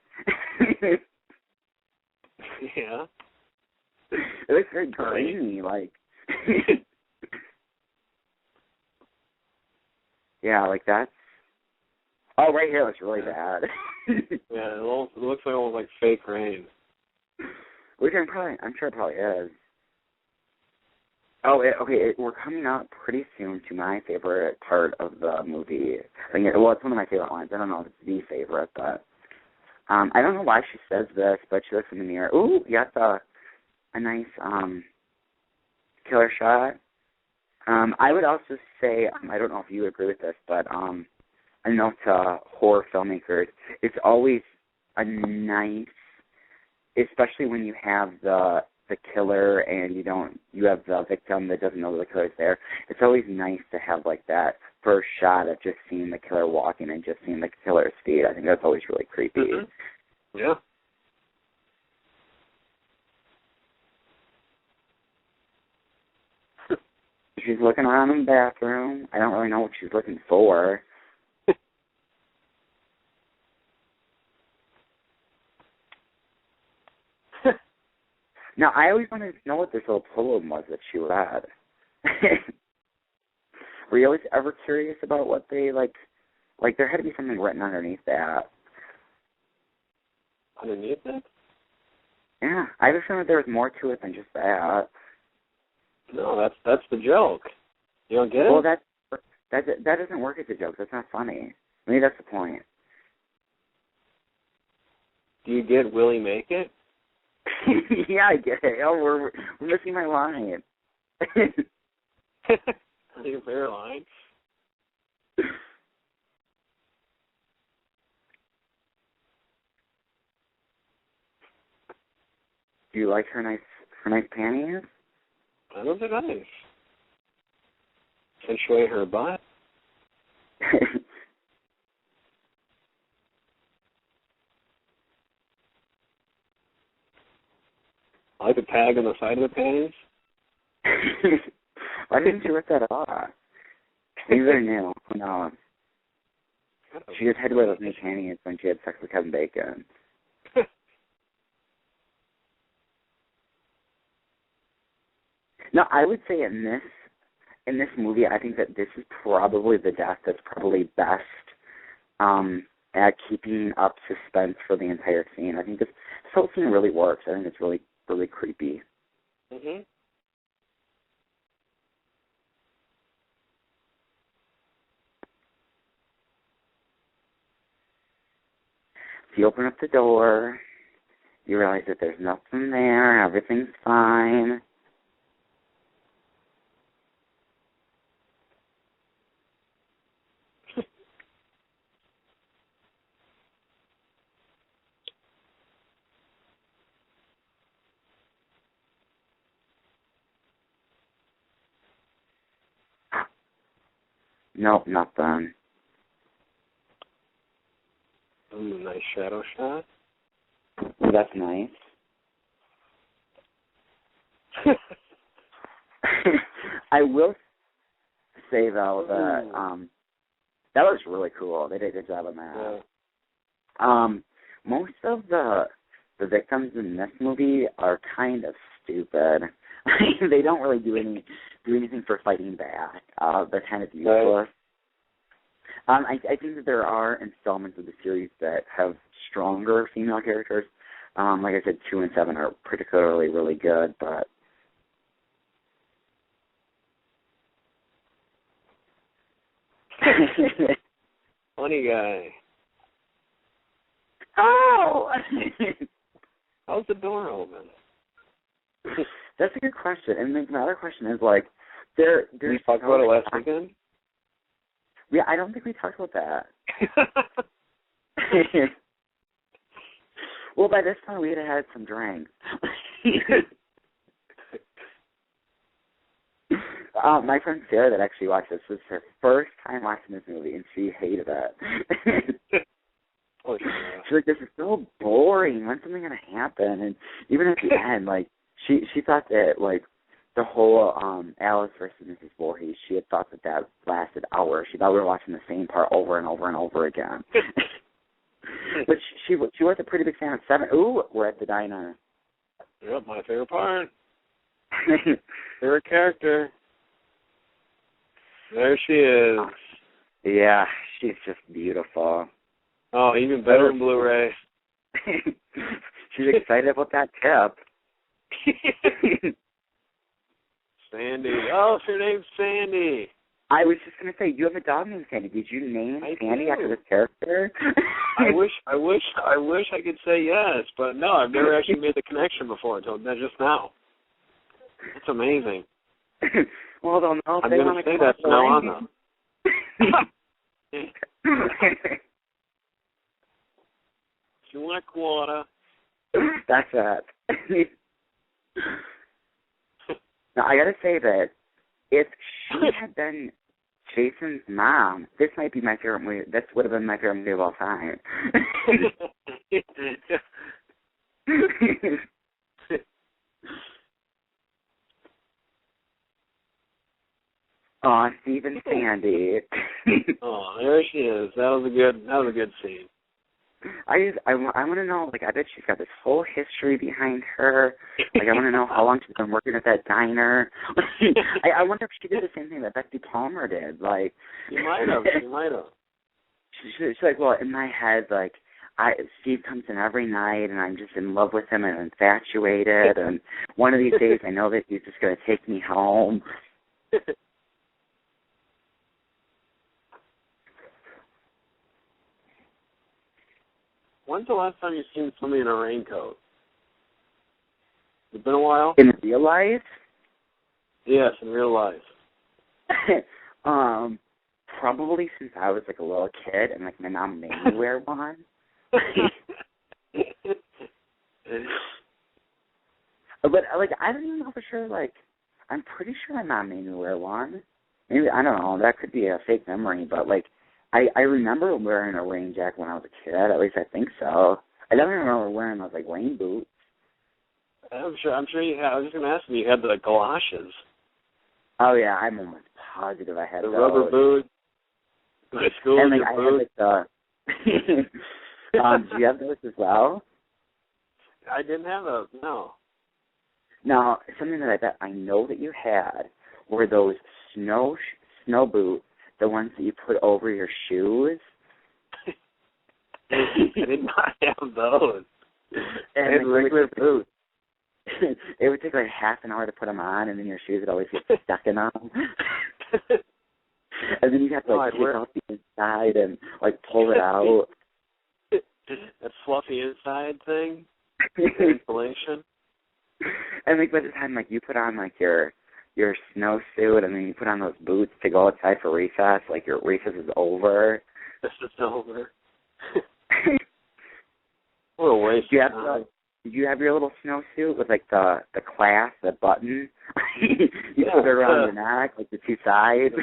Yeah. It looks very grainy, like. Yeah, like that. Oh, right here looks really bad. Yeah, it looks like almost like fake rain. Which I'm sure it probably is. Oh, we're coming up pretty soon to my favorite part of the movie. I mean, well, it's one of my favorite lines. I don't know if it's the favorite, but I don't know why she says this, but she looks in the mirror. Ooh, you got a nice killer shot. I would also say, I don't know if you agree with this, but I know to horror filmmakers, it's always a nice, especially when you have the killer and you have the victim that doesn't know the killer's there. It's always nice to have like that first shot of just seeing the killer walking and just seeing the killer's feet. I think that's always really creepy. Mm-hmm. Yeah. She's looking around in the bathroom. I don't really know what she's looking for. Now, I always wanted to know what this little poem was that she read. Were you always ever curious about what they, like there had to be something written underneath that. Underneath it? Yeah, I just thought there was more to it than just that. No, that's the joke. You don't get it? Well, that doesn't work as a joke. That's not funny. Maybe that's the point. Do you get Willie Make It? Yeah, I get it. Oh, we're missing my line. Your favorite line? Do you like her nice panties? I don't think nice. Accentuate her butt. I like the tag on the side of the panties. Why didn't you rip that off? Maybe they're new. Who knows? She just had to wear those new panties when she had sex with Kevin Bacon. No, I would say in this movie, I think that this is probably the death that's probably best at keeping up suspense for the entire scene. I think this whole scene really works. I think it's really, really creepy. Mhm. So you open up the door, you realize that there's nothing there, everything's fine. Nope, nothing. Ooh, nice shadow shot. Well, that's nice. I will say though that that was really cool. They did a good job on that. Yeah. Most of the victims in this movie are kind of stupid. They don't really do anything for fighting back. They're kind of useless. Right. I think that there are installments of the series that have stronger female characters. Like I said, 2 and 7 are particularly really good, but funny guy. Oh! How's the door open? That's a good question. And then the other question is, like, there's... We talked about it last weekend? Yeah, I don't think we talked about that. Well, by this time, we had some drinks. My friend Sarah that actually watched this was her first time watching this movie, and she hated it. Oh, yeah. She's like, this is so boring. When's something going to happen? And even at the end, like, she thought that, like, the whole Alice versus Mrs. Voorhees, she had thought that lasted hours. She thought we were watching the same part over and over and over again. But she was a pretty big fan of 7. Ooh, we're at the diner. Yep, my favorite part. Favorite character. There she is. Yeah, she's just beautiful. Oh, even better in Blu-ray. She's excited about that tip. Sandy. Oh, her name's Sandy. I was just going to say, you have a dog named Sandy. Did you name Sandy after this character? I wish I could say yes, but no, I've never actually made the connection before until just now. It's amazing. Well, they'll know. I'm going to say that from now on, though. You want water? That's it. Now, I got to say that if she had been Jason's mom, this might be my favorite movie. This would have been my favorite movie of all time. Oh, Steve and Sandy. Oh, there she is. That was a good scene. I want to know, like, I bet she's got this whole history behind her. Like, I want to know how long she's been working at that diner. I wonder if she did the same thing that Betsy Palmer did. Like, She might have. She's like, well, in my head, like, Steve comes in every night, and I'm just in love with him and infatuated. And one of these days, I know that he's just going to take me home. When's the last time you've seen somebody in a raincoat? Has it been a while? In real life? Yes, in real life. Probably since I was like a little kid, and like my mom made me wear one. But like I don't even know for sure. Like I'm pretty sure my mom made me wear one. Maybe I don't know. That could be a fake memory, but like I remember wearing a rain jacket when I was a kid. At least I think so. I definitely remember wearing those like rain boots. I'm sure you had. I was just gonna ask if you had the galoshes. Oh yeah, I'm almost positive I had the those. Rubber boots. The school and like your I boots. had like do you have those as well? I didn't have those. No. Now, something that I bet I know that you had were those snow boots, the ones that you put over your shoes. I did not have those. And I had regular boots. It would take like half an hour to put them on, and then your shoes would always get stuck in them. And then you have to like take off the inside and like pull it out. That fluffy inside thing. Insulation. And like by the time like you put on like your snowsuit and then you put on those boots to go outside for recess, like your recess is over. This is over. What a waste of time. Did you have your little snowsuit with like the clasp, the button? You put it around your neck, like the two sides.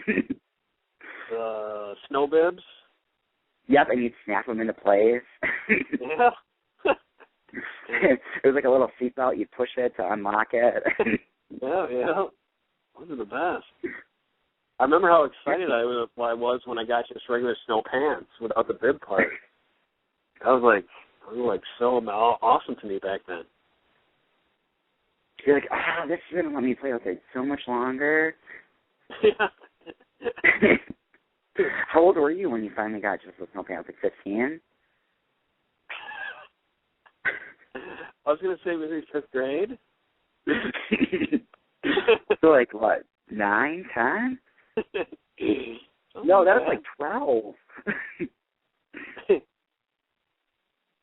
Snow bibs? Yep, and you'd snap them into place. Yeah. It was like a little seatbelt. You'd push it to unlock it. Yeah. Those are the best. I remember how excited I was when I got just regular snow pants without the bib part. That was like so awesome to me back then. You're like, this is going to let me play with it so much longer. Yeah. How old were you when you finally got just the snow pants? Like 15? I was going to say maybe 5th grade. So like what, 9, 10? No, that was like 12.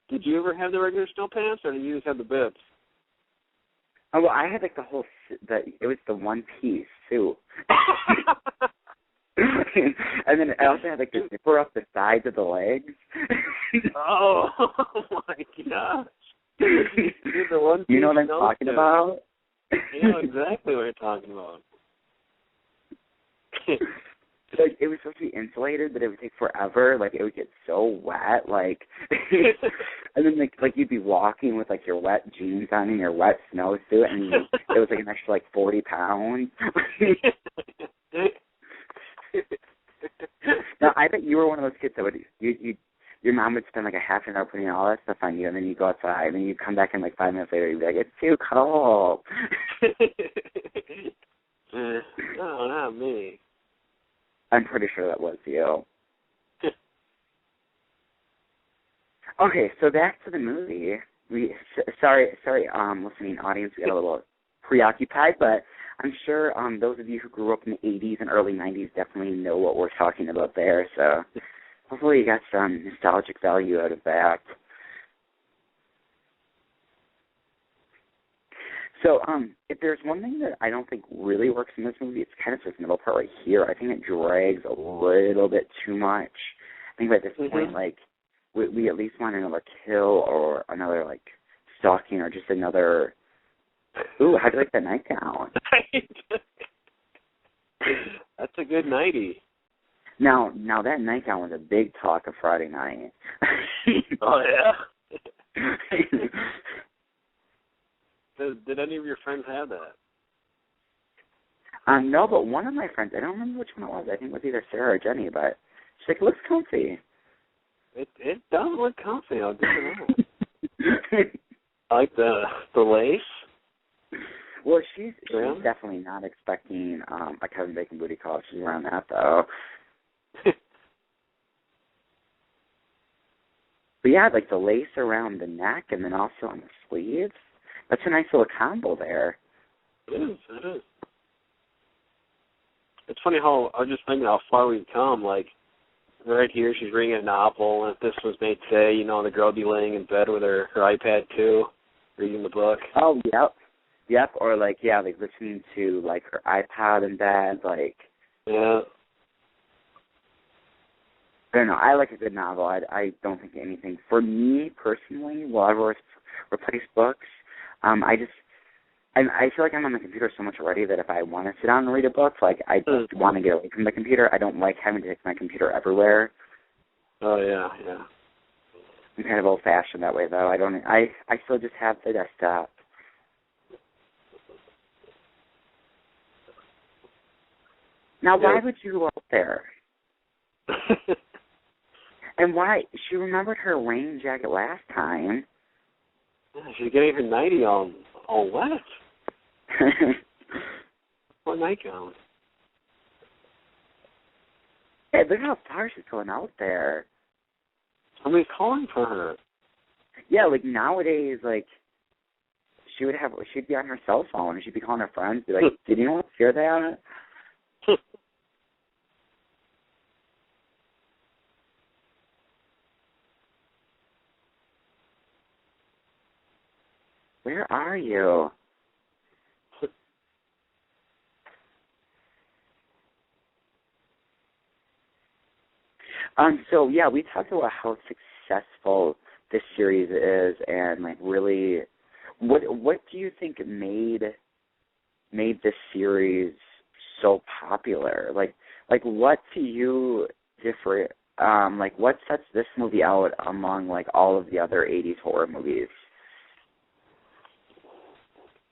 Did you ever have the regular snow pants, or did you just have the bibs? Oh, well, I had like it was the one piece suit. And then I also had like the zipper up the sides of the legs. Oh my gosh. You know what I'm talking about? You know exactly what you're talking about. Like it was supposed to be insulated, but it would take forever. Like it would get so wet, like, and then like you'd be walking with like your wet jeans on and your wet snowsuit, and it was like an extra like 40 pounds. Now I bet you were one of those kids that would your mom would spend like a half an hour putting all that stuff on you, and then you go outside, and then you come back in like 5 minutes later, and you'd be like, it's too cold. No, not me. I'm pretty sure that was you. Okay, so back to the movie. Sorry, listening audience, we got a little preoccupied, but I'm sure those of you who grew up in the 80s and early 90s definitely know what we're talking about there, so hopefully you got some nostalgic value out of that. So, if there's one thing that I don't think really works in this movie, it's kind of this middle part right here. I think it drags a little bit too much. I think by this point, like, we at least want another kill or another, like, stalking or just another... Ooh, how do you like that nightgown? That's a good nightie. Now that nightgown was a big talk of Friday night. Oh, yeah? Did any of your friends have that? No, but one of my friends, I don't remember which one it was. I think it was either Sarah or Jenny, but she's like, it looks comfy. It does look comfy. I'll give it that. I like the lace. Well, she's definitely not expecting a Kevin Bacon booty call. She's around that, though. But yeah, like the lace around the neck and then also on the sleeves. That's a nice little combo there. It is. It is. It's funny how I was just thinking how far we've come. Like right here, she's reading a novel, and if this was made today, you know, the girl would be laying in bed with her iPad too, reading the book. Oh, yep. Or like like listening to like her iPod in bed, like. Yeah. I don't know. I like a good novel. I don't think anything for me personally will ever replace books. I feel like I'm on the computer so much already that if I want to sit down and read a book, like I just want to get away from the computer. I don't like having to take my computer everywhere. Oh yeah. I'm kind of old-fashioned that way, though. I still just have the desktop. Now, why would you go out there? And why? She remembered her rain jacket last time. Yeah, she's getting her nightie all wet. What nightgown? Hey, look how far she's going out there. Somebody's calling for her. Yeah, like nowadays, like she'd be on her cell phone and she'd be calling her friends, be like, "Did anyone hear that?" Where are you? So yeah, we talked about how successful this series is, and like really, what do you think made this series so popular? Like what to you different? Like what sets this movie out among like all of the other '80s horror movies?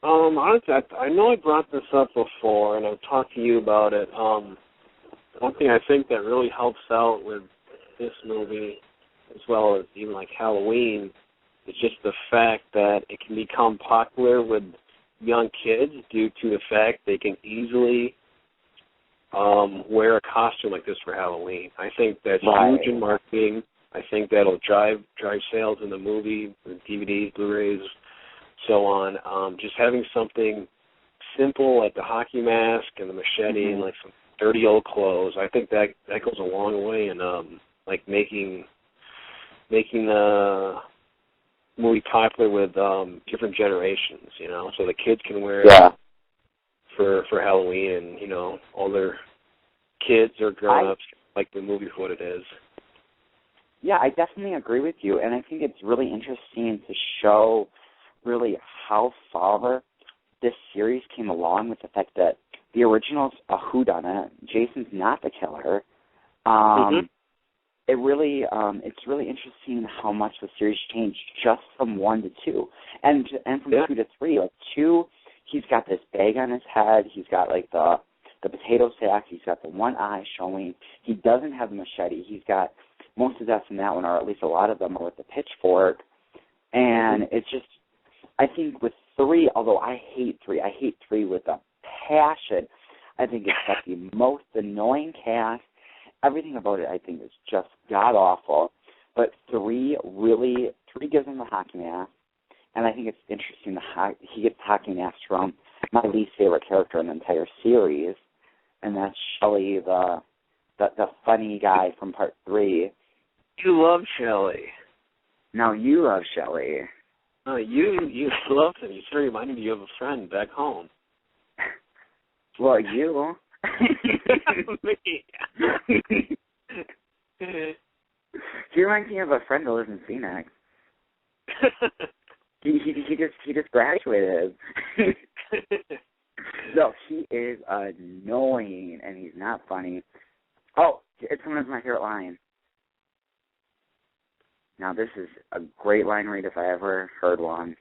Honestly, I know I brought this up before, and I've talked to you about it. One thing I think that really helps out with this movie, as well as even like Halloween, is just the fact that it can become popular with young kids due to the fact they can easily wear a costume like this for Halloween. I think that's huge in marketing. I think that'll drive sales in the movie, the DVDs, Blu-rays, so on. Just having something simple like the hockey mask and the machete and like some dirty old clothes, I think that goes a long way in like making the movie popular with different generations, you know, so the kids can wear it for Halloween, and you know, older kids or grown-ups like the movie for what it is. Yeah, I definitely agree with you, and I think it's really interesting to show really how far this series came along with the fact that the original's a whodunit. Jason's not the killer. It really, it's really interesting how much the series changed just from 1 to 2, and from 2 to 3. Like 2, he's got this bag on his head. He's got like the potato sack. He's got the one eye showing. He doesn't have the machete. He's got most of deaths in that one, or at least a lot of them, are with the pitchfork. And it's just, I think with 3, although I hate 3 with a passion. I think it's got the most annoying cast. Everything about it, I think, is just god-awful. But 3 gives him the hockey mask. And I think it's interesting he gets the hockey mask from my least favorite character in the entire series. And that's Shelley, the funny guy from part 3. You love Shelley. No, you love Shelley. No, you love him. You sort of reminded me you have a friend back home. Well, you. He reminds me of a friend that lives in Phoenix. He just graduated. No, he is annoying and he's not funny. Oh, it's one of my favorite lines. Now this is a great line read if I ever heard one.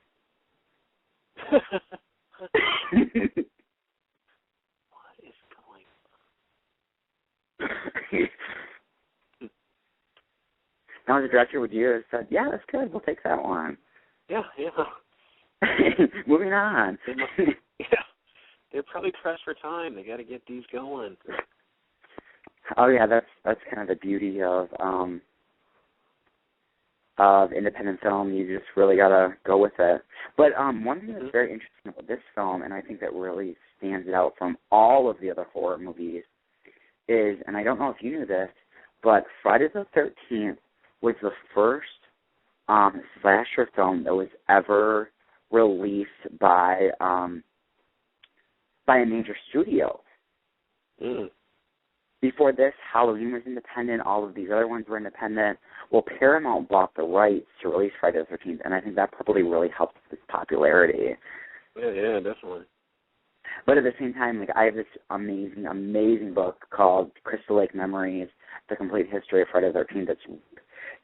Now the director would have said, "Yeah, that's good. We'll take that one." Yeah. Moving on. They're probably pressed for time. They got to get these going. Oh yeah, that's kind of the beauty of of independent film. You just really gotta go with it. But one thing that's very interesting about this film, and I think that really stands it out from all of the other horror movies, is, and I don't know if you knew this, but Friday the 13th was the first slasher film that was ever released by a major studio. Mm. Before this, Halloween was independent. All of these other ones were independent. Well, Paramount bought the rights to release Friday the 13th, and I think that probably really helped its popularity. Yeah, definitely. But at the same time, like, I have this amazing, amazing book called Crystal Lake Memories, The Complete History of Friday the 13th.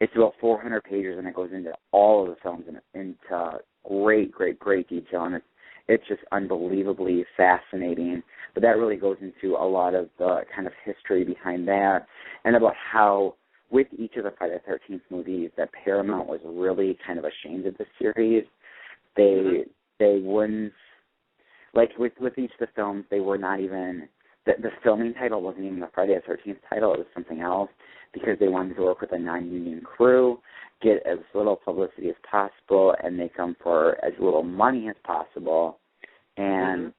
It's about 400 pages, and it goes into all of the films into great, great, great detail, and it's just unbelievably fascinating. But that really goes into a lot of the kind of history behind that, and about how, with each of the Friday the 13th movies, that Paramount was really kind of ashamed of the series. They wouldn't, like, with each of the films, they were not even, the filming title wasn't even the Friday the 13th title, it was something else, because they wanted to work with a non-union crew, get as little publicity as possible, and make them for as little money as possible. And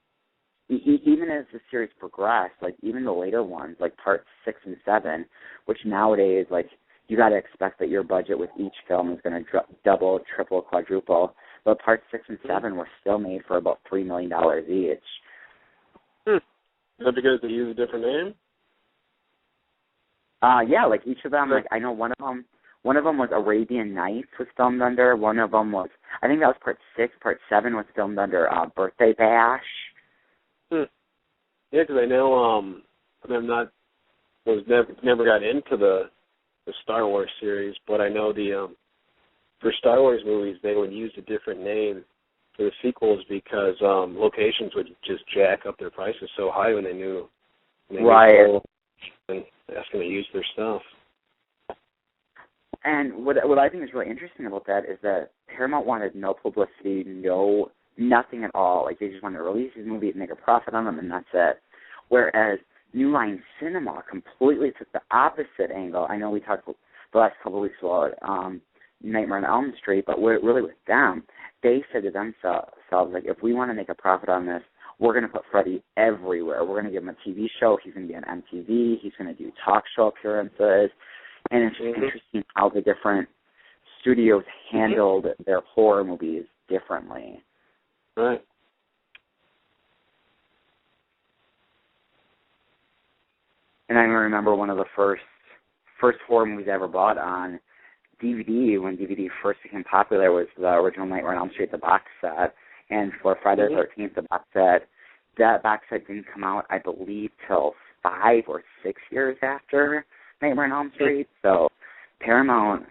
even as the series progressed, like, even the later ones, like parts 6 and 7, which nowadays, like, you got to expect that your budget with each film is going to double, triple, quadruple. But parts 6 and 7 were still made for about $3 million each. Is that because they use a different name? Yeah, like each of them, like, I know one of them was Arabian Nights was filmed under. One of them was, I think that was part 6. Part 7 was filmed under Birthday Bash. Yeah, because I know never got into the Star Wars series, but I know for Star Wars movies they would use a different name for the sequels because locations would just jack up their prices so high when they knew right. And asking to use their stuff. And what I think is really interesting about that is that Paramount wanted no publicity, nothing at all. Like, they just wanted to release these movies and make a profit on them, and that's it. Whereas New Line Cinema completely took the opposite angle. I know we talked the last couple of weeks about Nightmare on Elm Street, but really with them, they said to themselves, like, if we want to make a profit on this, we're going to put Freddy everywhere. We're going to give him a TV show. He's going to be on MTV. He's going to do talk show appearances. And it's just interesting how the different studios handled their horror movies differently. Right. And I remember one of the first horror movies I ever bought on DVD, when DVD first became popular, was the original Nightmare on Elm Street, the box set. And for Friday the 13th, the box set, that box set didn't come out, I believe, till 5 or 6 years after Nightmare on Elm Street. So Paramount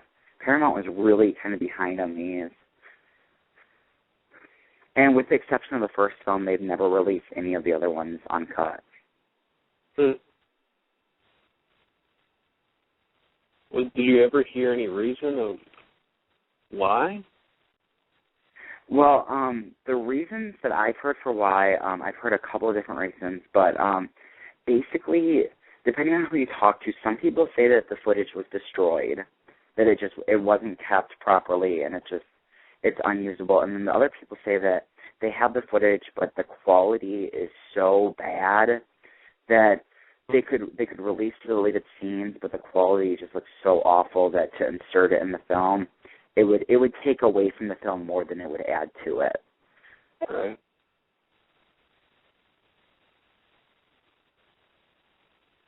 was really kind of behind on these. And with the exception of the first film, they've never released any of the other ones uncut. Well, did you ever hear any reason of why? Well, the reasons that I've heard for why, I've heard a couple of different reasons, but basically, depending on who you talk to, some people say that the footage was destroyed, that it wasn't kept properly, and it's unusable. And then the other people say that they have the footage, but the quality is so bad that they could release the deleted scenes, but the quality just looks so awful that to insert it in the film, it would take away from the film more than it would add to it. Right.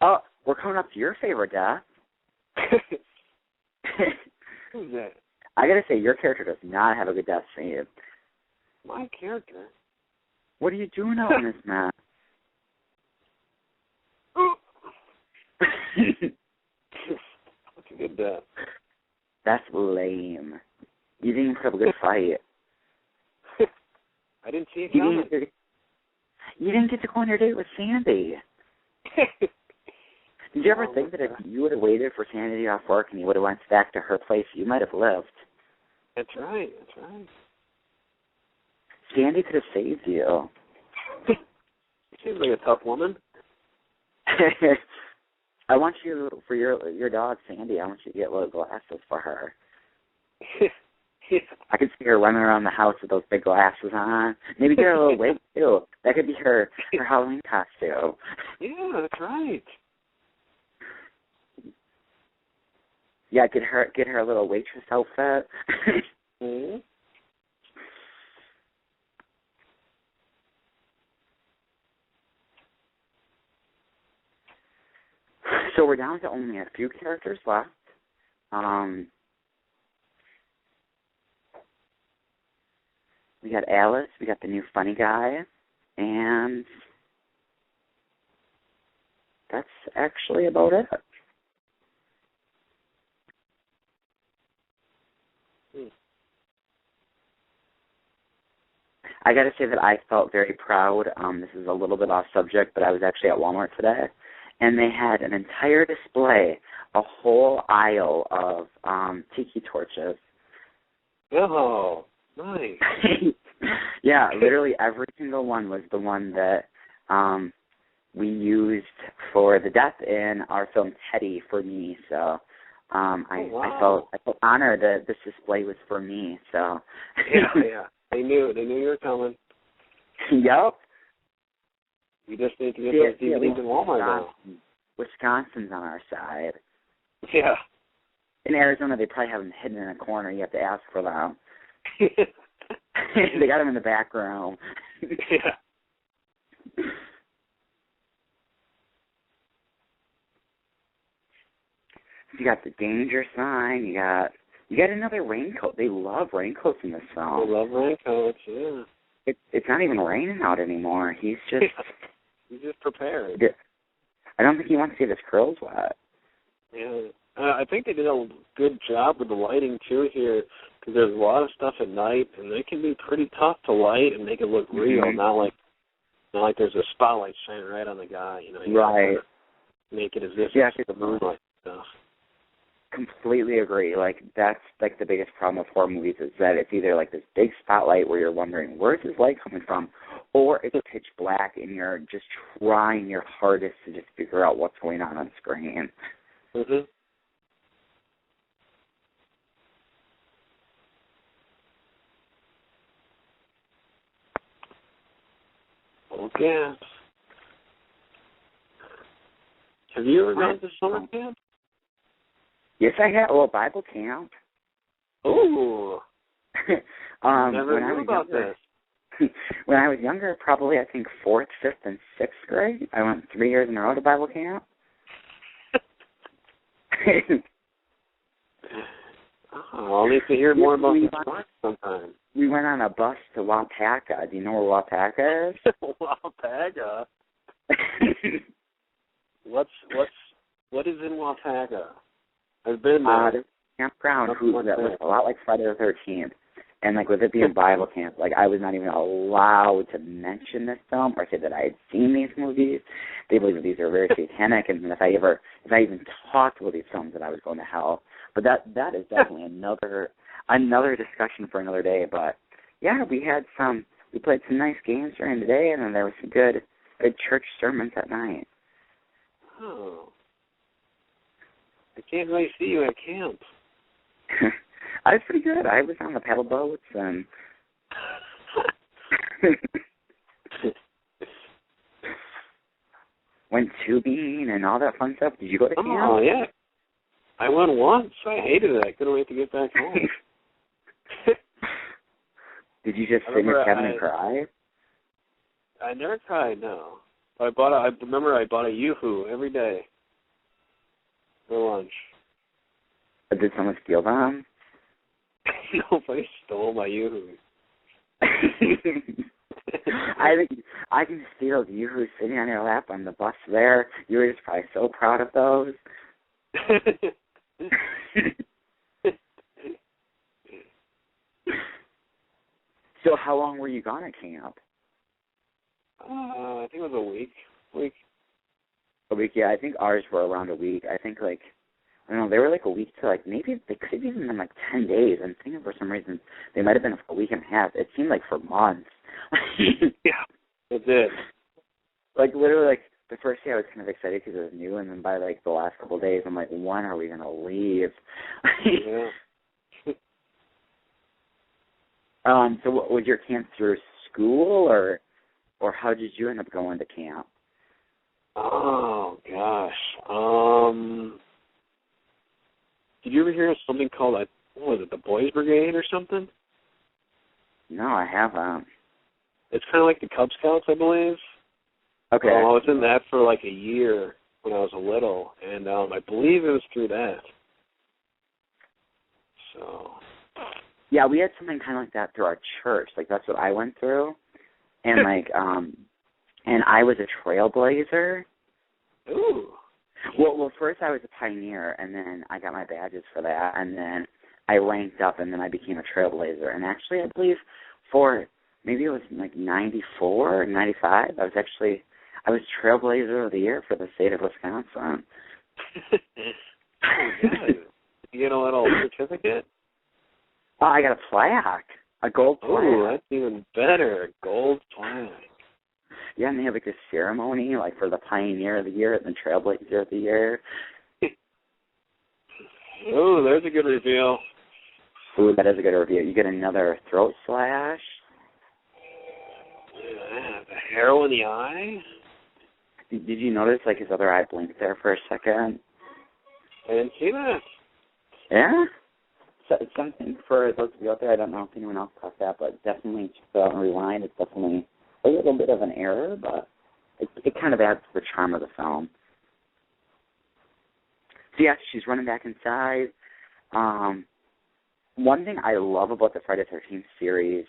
Oh, we're coming up to your favorite death. Who's that? I gotta say, your character does not have a good death scene. My character? What are you doing out in this mess? That's a good death. That's lame. You didn't put up a good fight. I didn't see it coming. You didn't get to go on your date with Sandy. Did you ever think that if you would have waited for Sandy to get off work and you would have went back to her place, you might have lived? That's right. Sandy could have saved you. She seems like a tough woman. I want you, for your dog, Sandy, I want you to get little glasses for her. Yeah. I could see her running around the house with those big glasses on. Maybe get her a little wig too. That could be her Halloween costume. Yeah, that's right. Yeah, get her a little waitress outfit. Mm-hmm. So we're down to only a few characters left. We got Alice, we got the new funny guy, and that's actually about it. I got to say that I felt very proud. This is a little bit off subject, but I was actually at Walmart today, and they had an entire display, a whole aisle of tiki torches. Oh, nice. Yeah, literally every single one was the one that we used for the death in our film Teddy for me. So I felt honored that this display was for me. So yeah. They knew you were coming. Yep. We just need to get those DVDs in Walmart now. Wisconsin's on our side. Yeah. In Arizona, they probably have them hidden in a corner. You have to ask for them. They got them in the back room. Yeah. You got the danger sign. You got another raincoat. They love raincoats in this film. They love raincoats. Yeah. It's not even raining out anymore. He's just he's just prepared. I don't think he wants to get his curls wet. Yeah. I think they did a good job with the lighting too here, because there's a lot of stuff at night, and they can be pretty tough to light and make it look real, not like there's a spotlight shining right on the guy. You right. Make it as if it's the moonlight stuff. Completely agree. Like, that's like the biggest problem with horror movies is that it's either like this big spotlight where you're wondering where's his light coming from, or it's pitch black and you're just trying your hardest to just figure out what's going on screen. Mhm. Okay. Have you ever gone to summer camp? Yes, I have. Well, Bible camp. Ooh. Never knew about this. When I was younger, probably I think 4th, 5th, and 6th grade, I went 3 years in a row to Bible camp. I'll need to hear more about this sometime. We went on a bus to Wapaka. Do you know where Wapaka is? Wapaka? What is in Wapaka? I've been there. There's a campground that was a lot like Friday the 13th. And, like, with it being Bible camp, like, I was not even allowed to mention this film or say that I had seen these movies. They believe that these are very satanic, and if I even talked about these films, that I was going to hell. But that is definitely another discussion for another day. But, yeah, we played some nice games during the day, and then there was some good church sermons at night. Oh. I can't really see you at camp. I was pretty good. I was on the paddle boats and went tubing and all that fun stuff. Did you go to camp? Oh, yeah. I went once. I hated it. I couldn't wait to get back home. Did you just sit in your cabin and cry? I never cried, no. I remember I bought a Yoo-hoo every day for lunch. Did someone steal them? Nobody stole my Yoo-hoo. I can see those Yoo-hoos sitting on your lap on the bus there. You were just probably so proud of those. So how long were you gone at camp? I think it was a week. A week, yeah. I think ours were around a week. I think, like, I don't know, they were like a week to, like, maybe they could have even been like 10 days. I'm thinking for some reason they might have been a week and a half. It seemed like for months. Yeah, it did. Like, literally, like, the first day I was kind of excited because it was new, and then by, like, the last couple of days, I'm like, when are we going to leave? Yeah. So what, was your camp through school, or how did you end up going to camp? Oh gosh. Did you ever hear of something called what was it, the Boys Brigade or something? No, I haven't. It's kind of like the Cub Scouts, I believe. Okay. I was in that for like a year when I was little, and I believe it was through that. So. Yeah, we had something kind of like that through our church. Like, that's what I went through. And, like, and I was a trailblazer. Ooh. Well, first I was a pioneer, and then I got my badges for that, and then I ranked up, and then I became a trailblazer. And actually, I believe for maybe it was like 94 or 95, I was Trailblazer of the Year for the state of Wisconsin. Oh, good. You get a little certificate? Oh, I got a plaque, a gold plaque. Oh, that's even better, a gold plaque. Yeah, and they have like a ceremony, like for the Pioneer of the Year and the Trailblazer of the Year. Oh, there's a good reveal. Ooh, that is a good review. You get another throat slash. Yeah, the arrow in the eye? Did you notice, like, his other eye blinked there for a second? I didn't see that. Yeah? So it's something for those of you out there, I don't know if anyone else caught that, but definitely check it out and rewind. It's definitely a little bit of an error, but it kind of adds to the charm of the film. So, yeah, she's running back inside. One thing I love about the Friday the 13th series,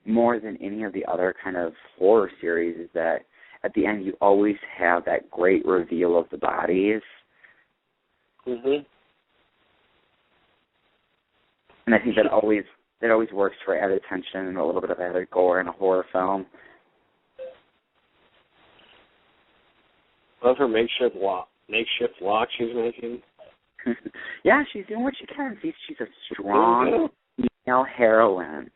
more than any of the other kind of horror series, is that at the end you always have that great reveal of the bodies. Mm-hmm. And I think that always works for added tension and a little bit of added gore in a horror film. Love her makeshift lock she's making. Yeah, she's doing what she can. She's a strong female heroine.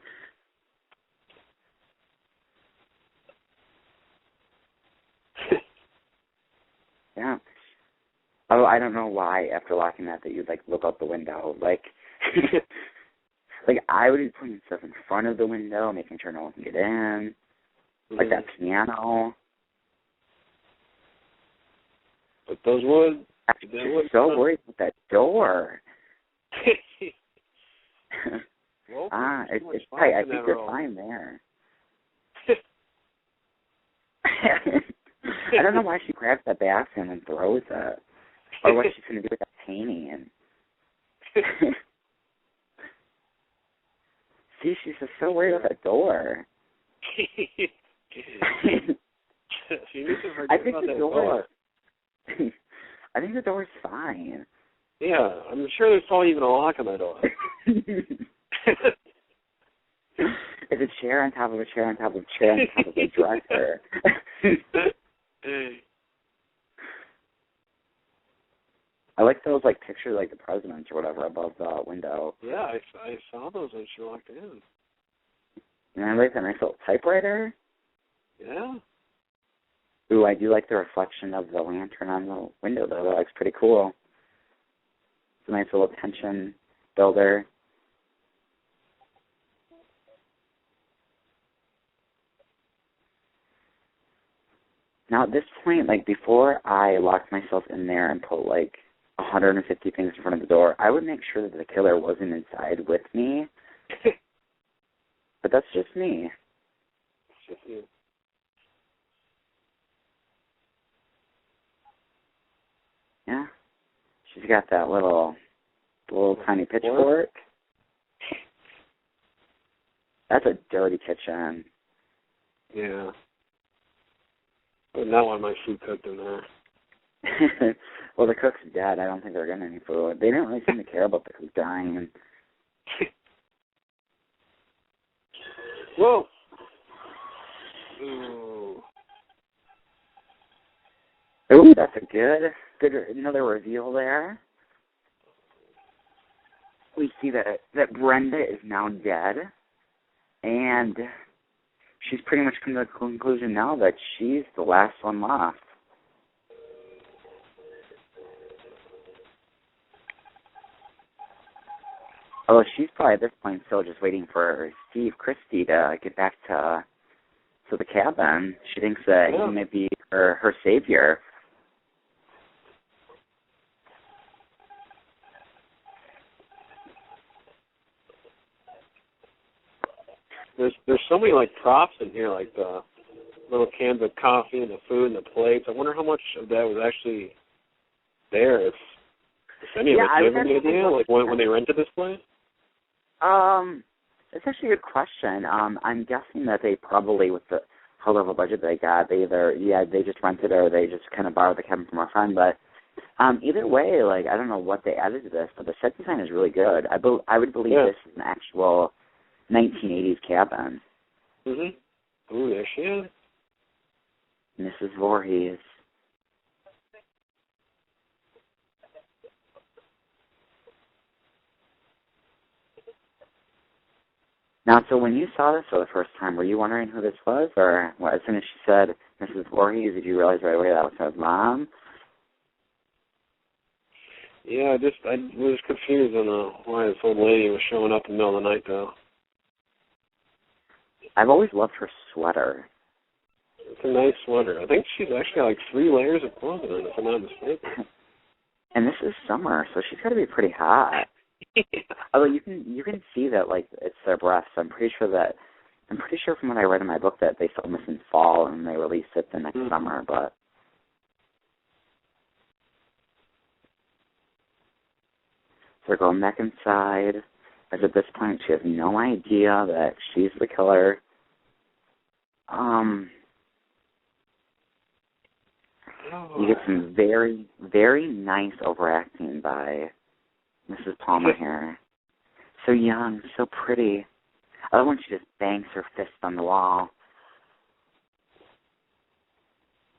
Yeah. Oh, I don't know why after locking that you'd like look out the window. Like, like I would be putting stuff in front of the window, making sure no one can get in. Like that piano. But those would. I'm so worried about that door. Well, it's tight. I think they're fine there. I don't know why she grabs that basket and throws it, or what she's going to do with that painting. See, she's just so worried about that door. She needs to forget I think about the that door. I think the door's fine. Yeah, I'm sure there's probably even a lock on that door. It's a chair on top of a chair on top of a chair on top of a dresser. I like those like pictures, like the presidents or whatever above the window. Yeah, I saw those when she walked in. And I like that nice little typewriter. Yeah. Ooh, I do like the reflection of the lantern on the window, though. That looks pretty cool. It's a nice little tension builder. Now, at this point, like, before I locked myself in there and put, like, 150 things in front of the door, I would make sure that the killer wasn't inside with me. But that's just me. It's just you. Yeah. She's got that little tiny pitchfork. That's a dirty kitchen. Yeah. I would not want my food cooked in there. Well, the cook's dead. I don't think they're getting any food. They didn't really seem to care about the cook dying. Whoa. Ooh. Ooh, that's a good another reveal there. We see that Brenda is now dead, and she's pretty much come to the conclusion now that she's the last one left. Although she's probably at this point still just waiting for Steve Christie to get back to the cabin. She thinks that he may be her savior. There's so many like props in here, like the little cans of coffee and the food and the plates. I wonder how much of that was actually there. If any of it, do you have any idea? Like when they rented this place? That's actually a good question. I'm guessing that they probably, with the how little budget they got, they just rented it or they just kind of borrowed the cabin from a friend. But either way, like I don't know what they added to this, but the set design is really good. I would believe this is an actual 1980s cabin. Ooh, there she is. Mrs. Voorhees. Now, so when you saw this for the first time, were you wondering who this was? Or as soon as she said Mrs. Voorhees, did you realize right away that was her mom? Yeah, I was confused on why this old lady was showing up in the middle of the night, though. I've always loved her sweater. It's a nice sweater. I think she's actually got like 3 layers of clothing on, if I'm not mistaken. And this is summer, so she's got to be pretty hot. Although you can see that like it's their breasts. I'm pretty sure from what I read in my book that they filmed this in fall and they released it the next summer. But so they're going back inside. As at this point, she has no idea that she's the killer. You get some very, very nice overacting by Mrs. Palmer here. So young, so pretty. I love when she just bangs her fist on the wall.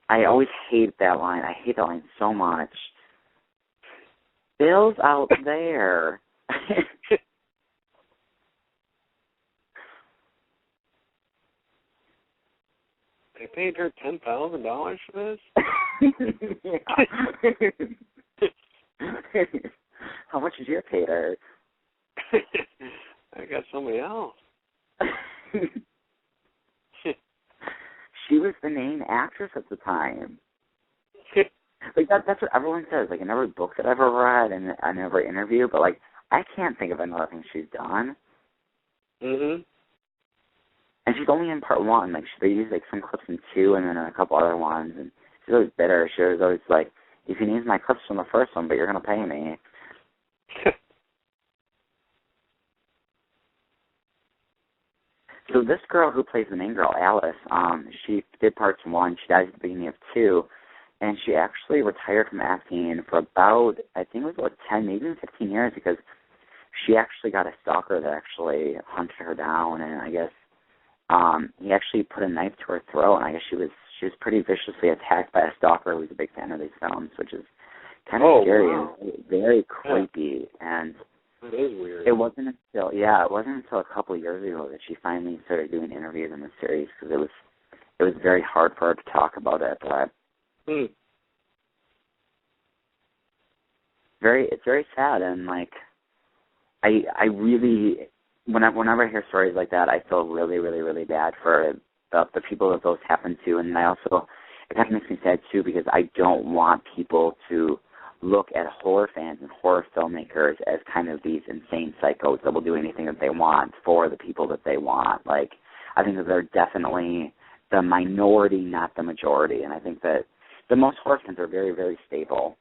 I always hate that line. I hate that line so much. Bill's out there. They paid her $10,000 for this? How much did you pay her? I got somebody else. She was the main actress at the time. Like that's what everyone says. Like in every book that I've ever read and in every interview, but like I can't think of another thing she's done. And she's only in part 1. Like they use like some clips in 2 and then in a couple other ones. And she's always bitter. She was always like, "You can use my clips from the first one, but you're gonna pay me." So this girl who plays the main girl, Alice, she did parts 1. She dies at the beginning of 2, and she actually retired from acting for about, I think it was about 10, maybe even 15 years, because she actually got a stalker that actually hunted her down, and I guess he actually put a knife to her throat, and I guess she was pretty viciously attacked by a stalker who's a big fan of these films, which is kind of scary and very creepy. And that is weird. It wasn't until a couple of years ago that she finally started doing interviews in the series, because it was very hard for her to talk about it. But it's very sad, and like I really whenever I hear stories like that, I feel really, really, really bad for the people that those happen to, and it kind of makes me sad too, because I don't want people to look at horror fans and horror filmmakers as kind of these insane psychos that will do anything that they want for the people that they want. Like, I think that they're definitely the minority, not the majority, and I think that the most horror fans are very, very stable.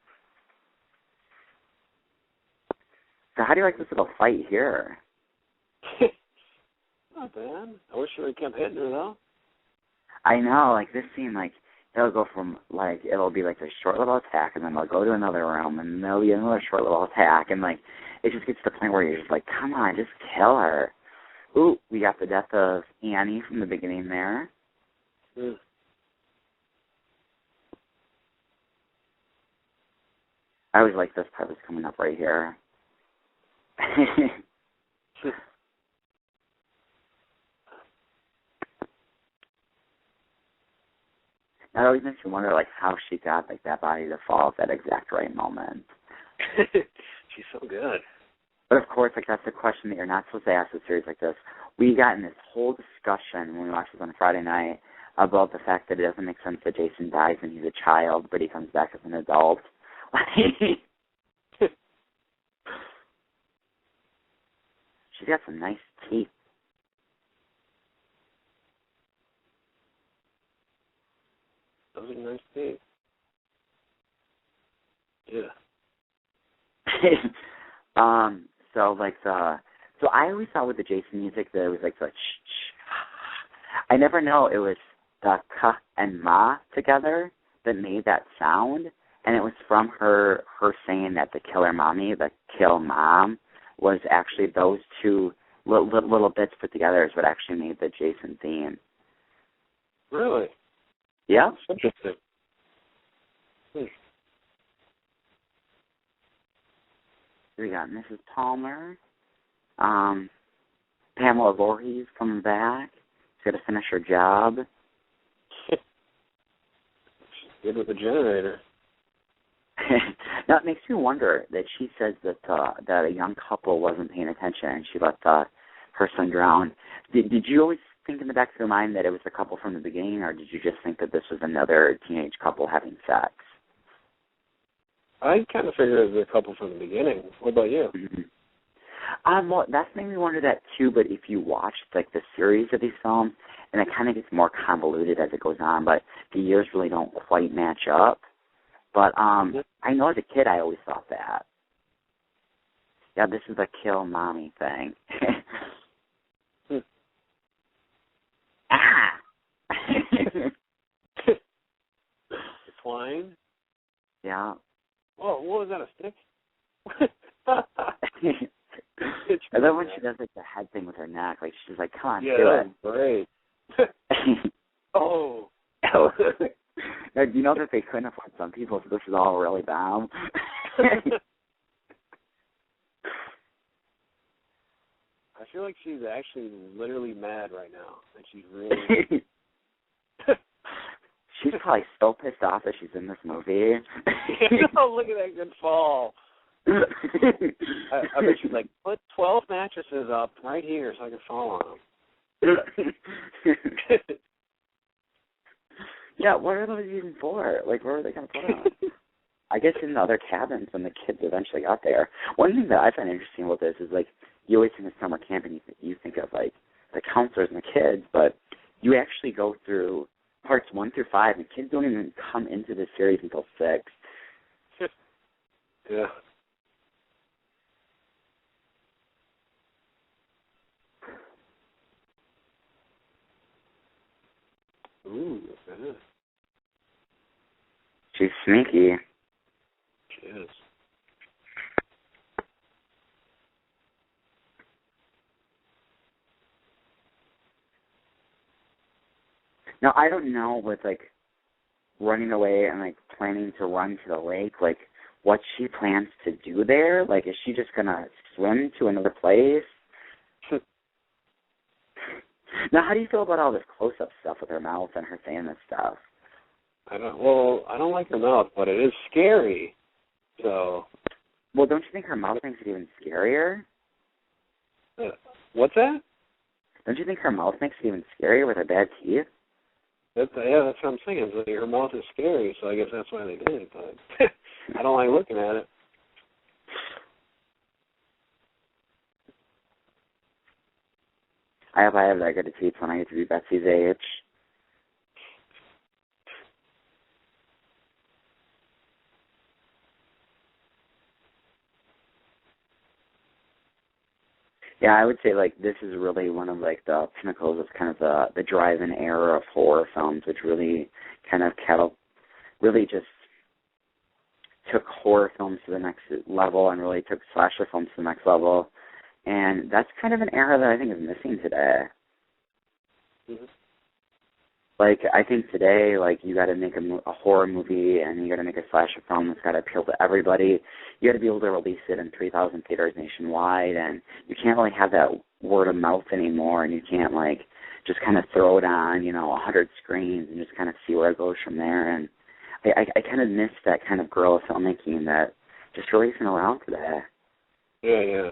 So how do you like this little fight here? Not bad. I wish you would have kept hitting her, though. I know, like, this scene, like, it'll go from, like, it'll be, like, a short little attack, and then they'll go to another room, and there'll be another short little attack, and, like, it just gets to the point where you're just like, come on, just kill her. Ooh, we got the death of Annie from the beginning there. I always like this part that's coming up right here. That always makes you wonder, like, how she got, like, that body to fall at that exact right moment. She's so good. But of course, like that's the question that you're not supposed to ask a series like this. We got in this whole discussion when we watched this on Friday night about the fact that it doesn't make sense that Jason dies when he's a child, but he comes back as an adult. She's got some nice teeth. Those are nice teeth. Yeah. So I always thought with the Jason music that it was like the I never know it was the ka and ma together that made that sound, and it was from her saying that the killer mommy, the kill mom, was actually those two little bits put together is what actually made the Jason theme. Really? Yeah. That's interesting. We got Mrs. Palmer. Pamela Voorhees coming back. She's got to finish her job. She's good with the generator. Now, it makes me wonder that she says that that a young couple wasn't paying attention and she let her son drown. Did you always think in the back of your mind that it was a couple from the beginning, or did you just think that this was another teenage couple having sex? I kind of figured it was a couple from the beginning. What about you? Mm-hmm. Well, that's made me wonder that too, but if you watch like the series of these films, and it kind of gets more convoluted as it goes on, but the years really don't quite match up. But I know as a kid I always thought that. Yeah, this is a kill mommy thing. Ah! Twine? Yeah. Oh, what was that, a stick? I love when she does like the head thing with her neck. Like she's like, "Come on, yeah, do it." Great. Oh. Now, do you know that they couldn't afford some people, so this is all really dumb? I feel like she's actually literally mad right now, and she's really. She's probably so pissed off that she's in this movie. Oh, look at that good fall. I bet she's like, put 12 mattresses up right here so I can fall on them. Yeah, what are those even for? Like, where are they going to put them? I guess in the other cabins when the kids eventually got there. One thing that I find interesting about this is, like, you always think of summer camp and you think of, like, the counselors and the kids, but you actually go through parts 1 through 5, and kids don't even come into this series until 6. Yeah. Ooh, yeah. She's sneaky. She is. Now, I don't know with, like, running away and, like, planning to run to the lake, like, what she plans to do there. Like, is she just going to swim to another place? Now, how do you feel about all this close-up stuff with her mouth and her saying this stuff? I don't like her mouth, but it is scary. So. Well, don't you think her mouth makes it even scarier? What's that? Don't you think her mouth makes it even scarier with her bad teeth? That's what I'm saying. Is that her mouth is scary, so I guess that's why they did it. But I don't like looking at it. I hope I have that good of teeth when I get to be Betsy's age. Yeah, I would say, like, this is really one of, like, the pinnacles of kind of the drive-in era of horror films, which really kind of really just took horror films to the next level and really took slasher films to the next level. And that's kind of an era that I think is missing today. Mm-hmm. Like, I think today, like, you got to make a horror movie and you got to make a slasher film that's got to appeal to everybody. You got to be able to release it in 3,000 theaters nationwide, and you can't really have that word of mouth anymore, and you can't, like, just kind of throw it on, 100 screens and just kind of see where it goes from there. And I kind of miss that kind of guerrilla filmmaking that just really isn't around today. Yeah.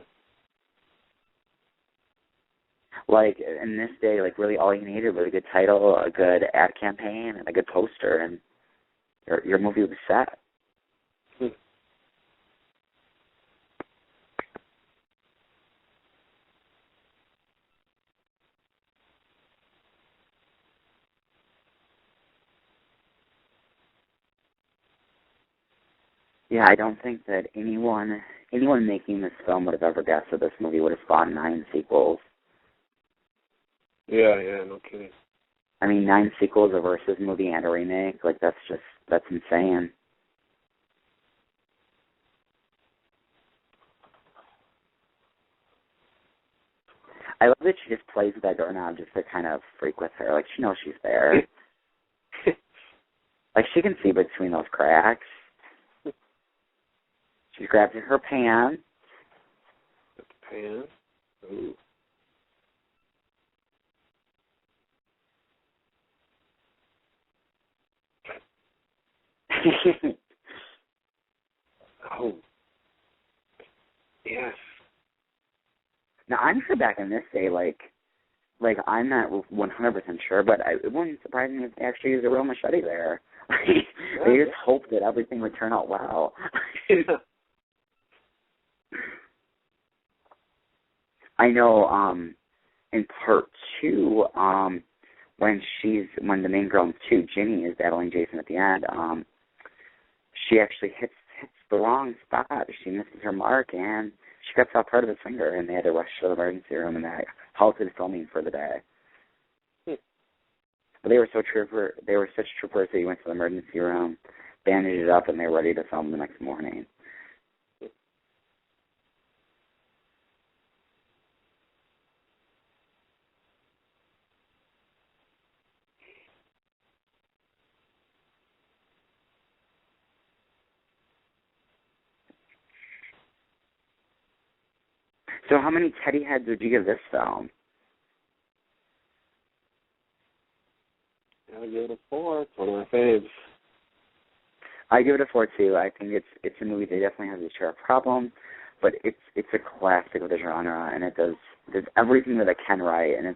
like, in this day, like, really all you needed was a good title, a good ad campaign, and a good poster, and your movie was set. Yeah, I don't think that anyone making this film would have ever guessed that this movie would have spawned 9 sequels. Yeah, no kidding. I mean, 9 sequels, a Versus movie, and a remake. Like, that's insane. I love that she just plays with that doorknob just to kind of freak with her. Like, she knows she's there. Like, she can see between those cracks. She grabs her pan. The pan? Ooh. Oh. Yes. Now, I'm sure back in this day, like I'm not 100% sure, but it wouldn't surprise me if they actually used a real machete there. They just hoped that everything would turn out well. I know, in part 2, when the main girl in 2, Ginny, is battling Jason at the end, she actually hits the wrong spot. She misses her mark, and she cuts off part of his finger, and they had to rush to the emergency room, and that halted filming for the day. But they were such troopers that he went to the emergency room, bandaged it up, and they were ready to film the next morning. So how many teddy heads would you give this film? I'll give it a 4. It's one of my faves. I give it a 4 too. I think it's a movie that definitely has its share of problems, but it's a classic of the genre, and it does everything that it can right, and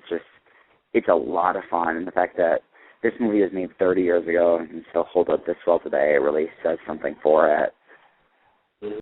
it's a lot of fun. And the fact that this movie was made 30 years ago and can still hold up this well today really says something for it.